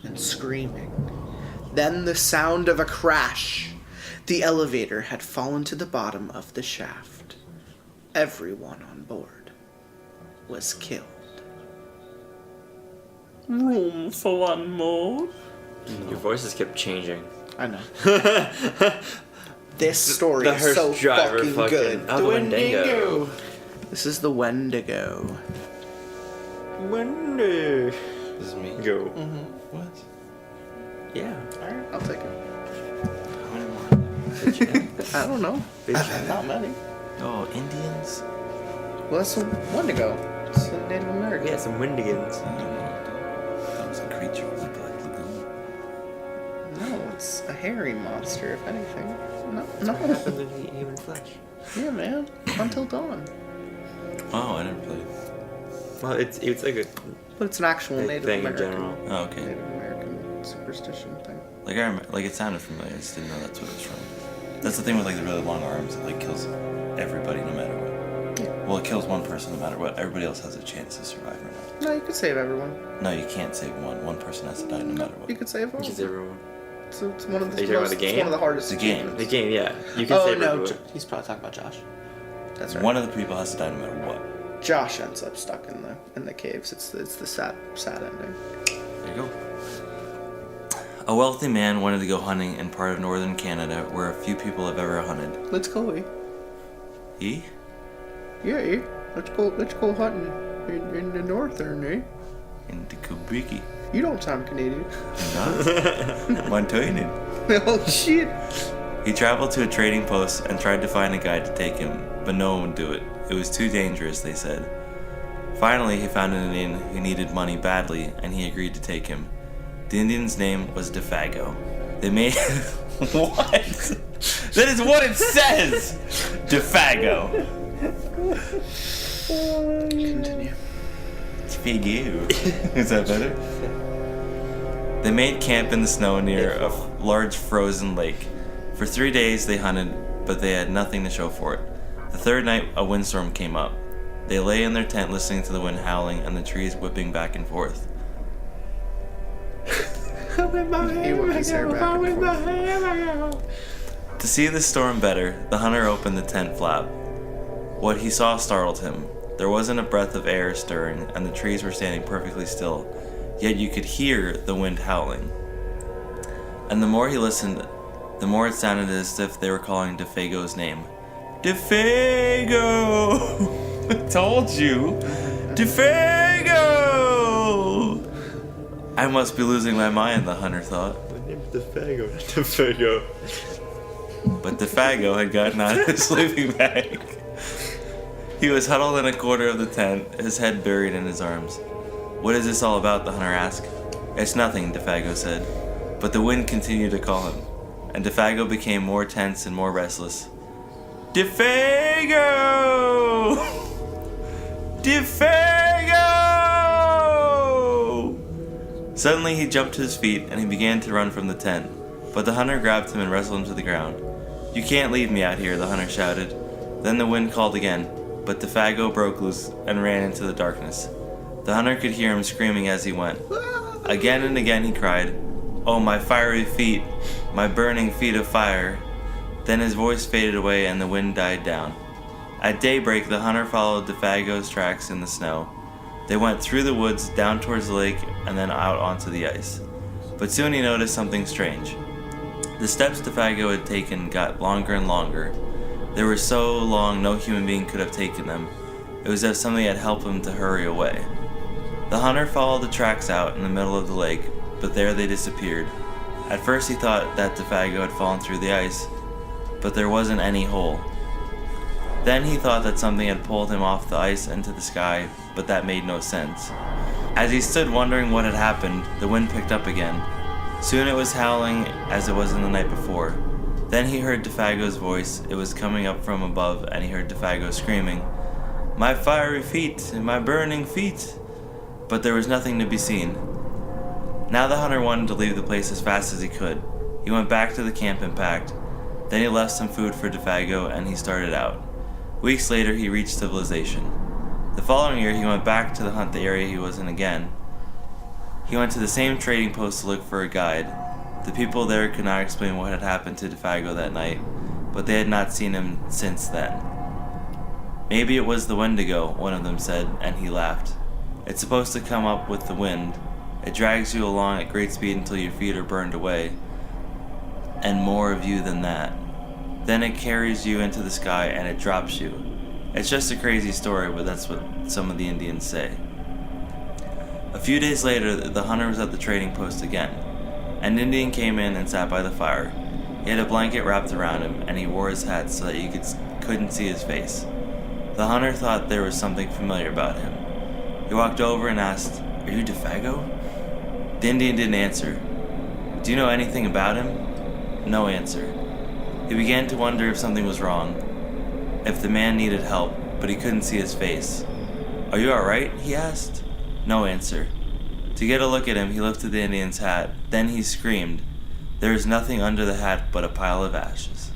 and screaming. Then the sound of a crash. The elevator had fallen to the bottom of the shaft. Everyone on board was killed. "Room for one more?" Your voices kept changing. I know. This story The is hearse so driver fucking good. Oh, the Wendigo. This is the Wendigo. Wendigo. This is me. Go. What? Yeah. Alright, I'll take it. How many more? I don't know. Not many. Oh, Indians? Well, that's a Wendigo. It's a Native American. Yeah, some Wendigans. I don't know. That was a creature from the Black Lagoon. No, it's a hairy monster, if anything. No. Happens when you eat human flesh. Yeah, man. Until Dawn. Oh, I never played. Well, it's like a But it's an actual big Native thing in American. general. Oh, okay. Native American superstition thing. Like I remember, like it sounded familiar. I just didn't know that's what it was from. That's the thing with like the really long arms. It like kills everybody no matter what. Yeah. Well, it kills one person no matter what. Everybody else has a chance to survive or not. No, you could save everyone. No, you can't save one. One person has to die no matter what. You could save all. Which is everyone. So it's one of the Are you talking about the It's game? one of the hardest The game. achievements. The game, yeah. You can Oh save no, everyone. he's probably talking about Josh. That's right. One of the people has to die no matter what. Josh ends up stuck in the caves. It's the sad ending. There you go. A wealthy man wanted to go hunting in part of northern Canada where a few people have ever hunted. Let's go. He? Yeah. Let's go hunting in the northern, eh? In the Kubriki. You don't sound Canadian. Not. Montana. Oh shit. He traveled to a trading post and tried to find a guide to take him, but no one would do it. It was too dangerous, they said. Finally, he found an Indian who needed money badly, and he agreed to take him. The Indian's name was Defago. They made... What? That is what it says! Defago. Continue. Defago. Is that better? They made camp in the snow near a large frozen lake. For 3 days they hunted, but they had nothing to show for it. The third night, a windstorm came up. They lay in their tent listening to the wind howling and the trees whipping back and forth. He whipped his hair back and forth. To see the storm better, the hunter opened the tent flap. What he saw startled him. There wasn't a breath of air stirring, and the trees were standing perfectly still, yet you could hear the wind howling. And the more he listened, the more it sounded as if they were calling Defago's name. Defago! I told you! Defago! I must be losing my mind, the hunter thought. My name's Defago, not Defago. But Defago had gotten out of his sleeping bag. He was huddled in a corner of the tent, his head buried in his arms. What is this all about? The hunter asked. It's nothing, Defago said. But the wind continued to call him, and Defago became more tense and more restless. Defago! Defago! Suddenly he jumped to his feet and he began to run from the tent, but the hunter grabbed him and wrestled him to the ground. You can't leave me out here, the hunter shouted. Then the wind called again, but Defago broke loose and ran into the darkness. The hunter could hear him screaming as he went. Again and again he cried, "Oh, my fiery feet, my burning feet of fire." Then his voice faded away and the wind died down. At daybreak, the hunter followed Defago's tracks in the snow. They went through the woods, down towards the lake, and then out onto the ice. But soon he noticed something strange. The steps Defago had taken got longer and longer. They were so long no human being could have taken them. It was as if something had helped him to hurry away. The hunter followed the tracks out in the middle of the lake, but there they disappeared. At first he thought that Defago had fallen through the ice, but there wasn't any hole. Then he thought that something had pulled him off the ice into the sky, but that made no sense. As he stood wondering what had happened, the wind picked up again. Soon it was howling as it was in the night before. Then he heard Defago's voice. It was coming up from above, and he heard Defago screaming, "My fiery feet, my burning feet!" But there was nothing to be seen. Now the hunter wanted to leave the place as fast as he could. He went back to the camp and packed. Then he left some food for Defago, and he started out. Weeks later, he reached civilization. The following year, he went back to hunt the area he was in again. He went to the same trading post to look for a guide. The people there could not explain what had happened to Defago that night, but they had not seen him since then. "Maybe it was the Wendigo," one of them said, and he laughed. "It's supposed to come up with the wind. It drags you along at great speed until your feet are burned away, and more of you than that. Then it carries you into the sky and it drops you. It's just a crazy story, but that's what some of the Indians say." A few days later, the hunter was at the trading post again. An Indian came in and sat by the fire. He had a blanket wrapped around him, and he wore his hat so that you couldn't see his face. The hunter thought there was something familiar about him. He walked over and asked, "Are you Defago?" The Indian didn't answer. "Do you know anything about him?" No answer. He began to wonder if something was wrong, if the man needed help, but he couldn't see his face. "Are you alright?" he asked. No answer. To get a look at him, he lifted the Indian's hat. Then he screamed. There was nothing under the hat but a pile of ashes.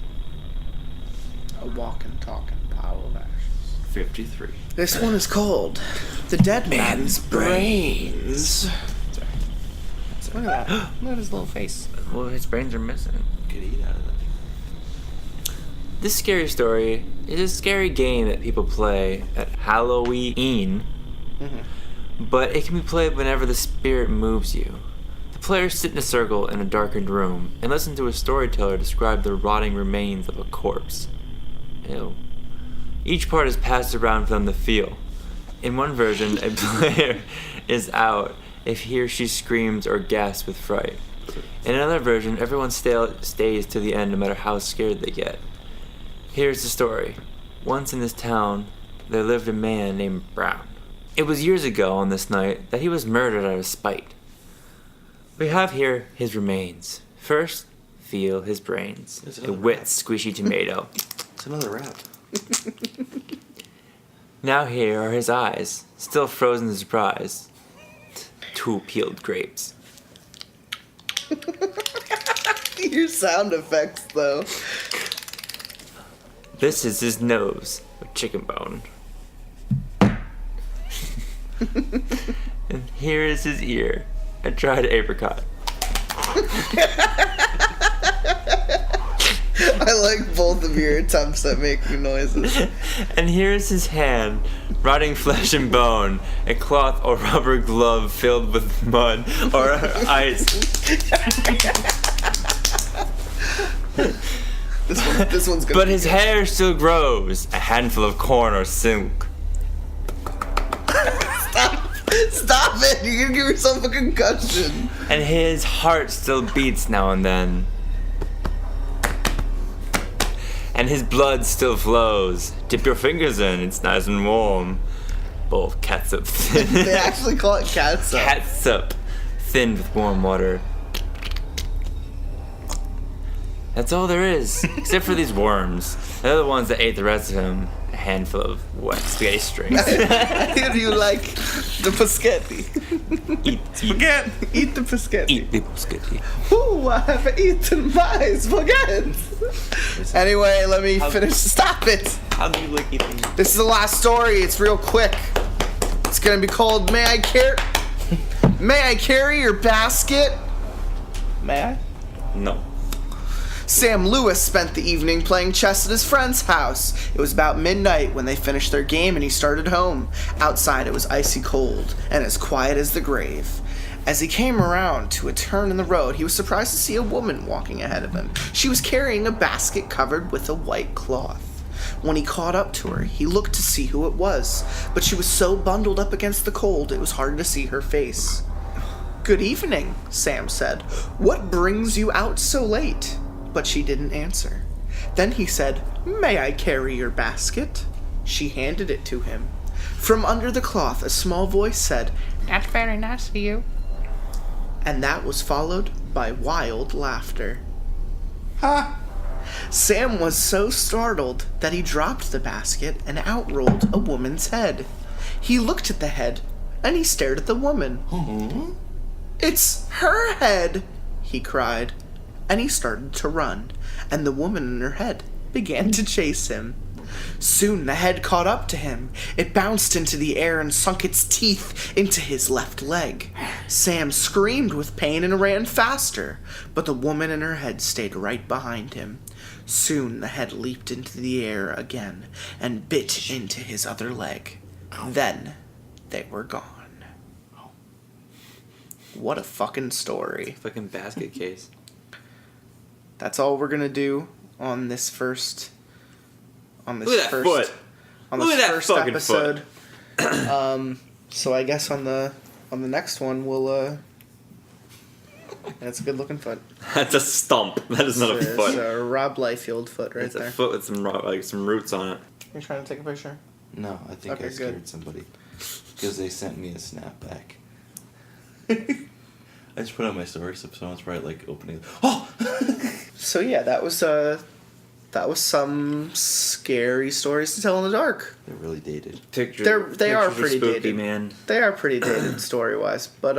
A walking, talking pile of ashes. 53. This one is called The Dead Man's Brains. Look at that. Look at his little face. Well, his brains are missing. Could eat out of them. This scary story is a scary game that people play at Halloween, but it can be played whenever the spirit moves you. The players sit in a circle in a darkened room and listen to a storyteller describe the rotting remains of a corpse. Ew. Each part is passed around for them to feel. In one version, a player is out if he or she screams or gasps with fright. In another version, everyone stays to the end no matter how scared they get. Here's the story. Once in this town, there lived a man named Brown. It was years ago on this night that he was murdered out of spite. We have here his remains. First, feel his brains. A wet, squishy tomato. It's another wrap. Now here are his eyes, still frozen in surprise. 2 peeled grapes. Your sound effects, though. This is his nose, a chicken bone. And here is his ear, a dried apricot. I like both of your attempts at making noises. And here is his hand, rotting flesh and bone, a cloth or rubber glove filled with mud or ice. This one's good. But his hair still grows, a handful of corn or silk. Stop it! You're gonna give yourself a concussion. And his heart still beats now and then. And his blood still flows. Dip your fingers in, it's nice and warm. Bowl of catsup thin. They actually call it catsup. Catsup, thin with warm water. That's all there is, except for these worms. They're the ones that ate the rest of him. A handful of wet spaghetti strings. Do you like the paschetti? Eat Eat the paschetti. Eat the spaghetti. Ooh, I have eaten my spaghetti. Anyway, let me finish. Stop it! How do you like eating? This is the last story. It's real quick. It's gonna be called May I Carry Your Basket? May I? No. Sam Lewis spent the evening playing chess at his friend's house. It was about midnight when they finished their game and he started home. Outside it was icy cold and as quiet as the grave. As he came around to a turn in the road, he was surprised to see a woman walking ahead of him. She was carrying a basket covered with a white cloth. When he caught up to her, he looked to see who it was, but she was so bundled up against the cold it was hard to see her face. "Good evening," Sam said. "What brings you out so late?" But she didn't answer. Then he said, "May I carry your basket?" She handed it to him. From under the cloth, a small voice said, "That's very nice of you." And that was followed by wild laughter. Ha! Sam was so startled that he dropped the basket and out rolled a woman's head. He looked at the head and he stared at the woman. "It's her head!" he cried. And he started to run, and the woman in her head began to chase him. Soon the head caught up to him. It bounced into the air and sunk its teeth into his left leg. Sam screamed with pain and ran faster, but the woman in her head stayed right behind him. Soon the head leaped into the air again and bit into his other leg. Then they were gone. What a fucking story. Fucking basket case. That's all we're gonna do on this first. On this Look at that first. foot. On Look this at that first fucking episode. So I guess on the next one we'll. That's a good looking foot. That's a stump. That is not a It's foot. a Rob Liefeld foot right It's there. a foot with some roots on it. You're trying to take a picture? No, I think Okay, I scared good. somebody. Because they sent me a snapback. I just put on my story so someone's probably like opening. Oh! So yeah, that was some scary stories to tell in the dark. They're really dated. Pictures. They are pictures pretty spooky, dated. man. They are pretty dated story wise, but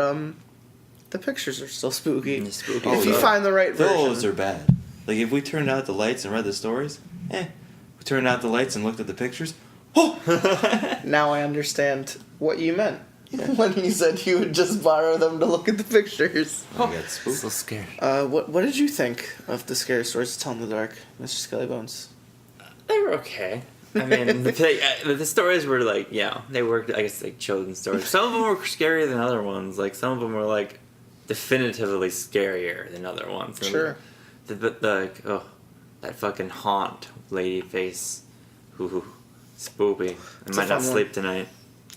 the pictures are still spooky. Mm, spooky. If you Oh, find the right Those version. are bad. Like if we turned out the lights and read the stories, we turned out the lights and looked at the pictures. Oh! Now I understand what you meant when you said you would just borrow them to look at the pictures. I got spooked. So scared. What did you think of the scary stories to tell in the dark, Mr. SkellyBones? They were okay. I mean, the stories were like, yeah, they were, I guess, like children's stories. Some of them were scarier than other ones. Like, some of them were, like, definitively scarier than other ones. And Sure. That fucking haunt lady face. Ooh, spoopy. I It's might a not fun sleep tonight.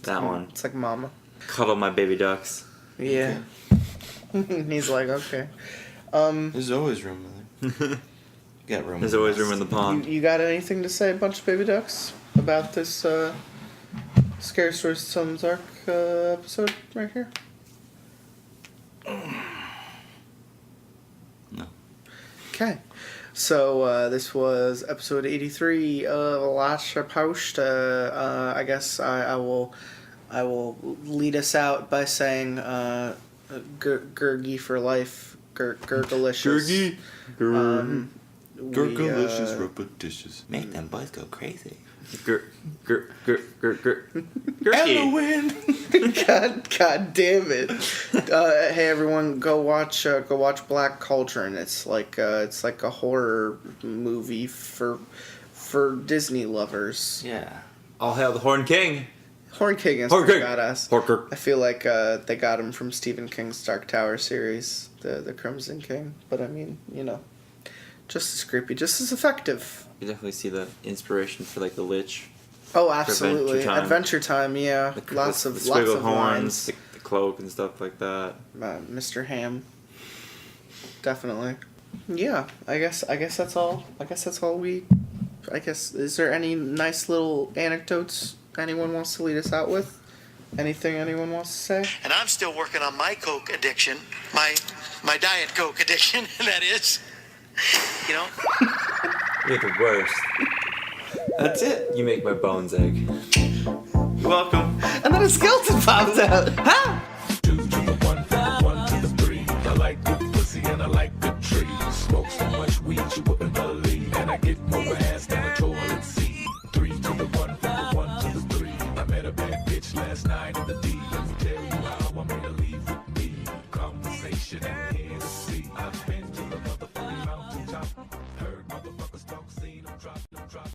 That one. It's like Mama. Cuddle my baby ducks. Yeah. He's like, okay. There's always room in there. Got room. There's always room in the pond. You got anything to say, Bunch of Baby Ducks, about this Scary Stories to Tell in the Dark episode right here? No. Okay. So this was episode 83 of Lotsa Post. I guess I will lead us out by saying Gurgy for life. Gurgalicious. Gurgy. Gurgalicious, repetitious. Make them boys go crazy. Gurky. God damn it! Hey everyone, go watch Black Cauldron. It's like a horror movie for Disney lovers. Yeah. All hail the Horn King. Horn King is Horn pretty King. badass. Horker. I feel like they got him from Stephen King's Dark Tower series, the Crimson King. But I mean, just as creepy, just as effective. You definitely see the inspiration for like the Lich. Oh, absolutely! Adventure Time. Adventure Time, yeah. Lots of lines. horns, the cloak and stuff like that. Mr. Ham. Definitely. Yeah, I guess that's all. Is there any nice little anecdotes anyone wants to lead us out with? Anything anyone wants to say? And I'm still working on my Coke addiction, my Diet Coke addiction, that is. You're the worst. That's it. You make my bones ache. You're welcome. And then a skeleton pops out. Huh?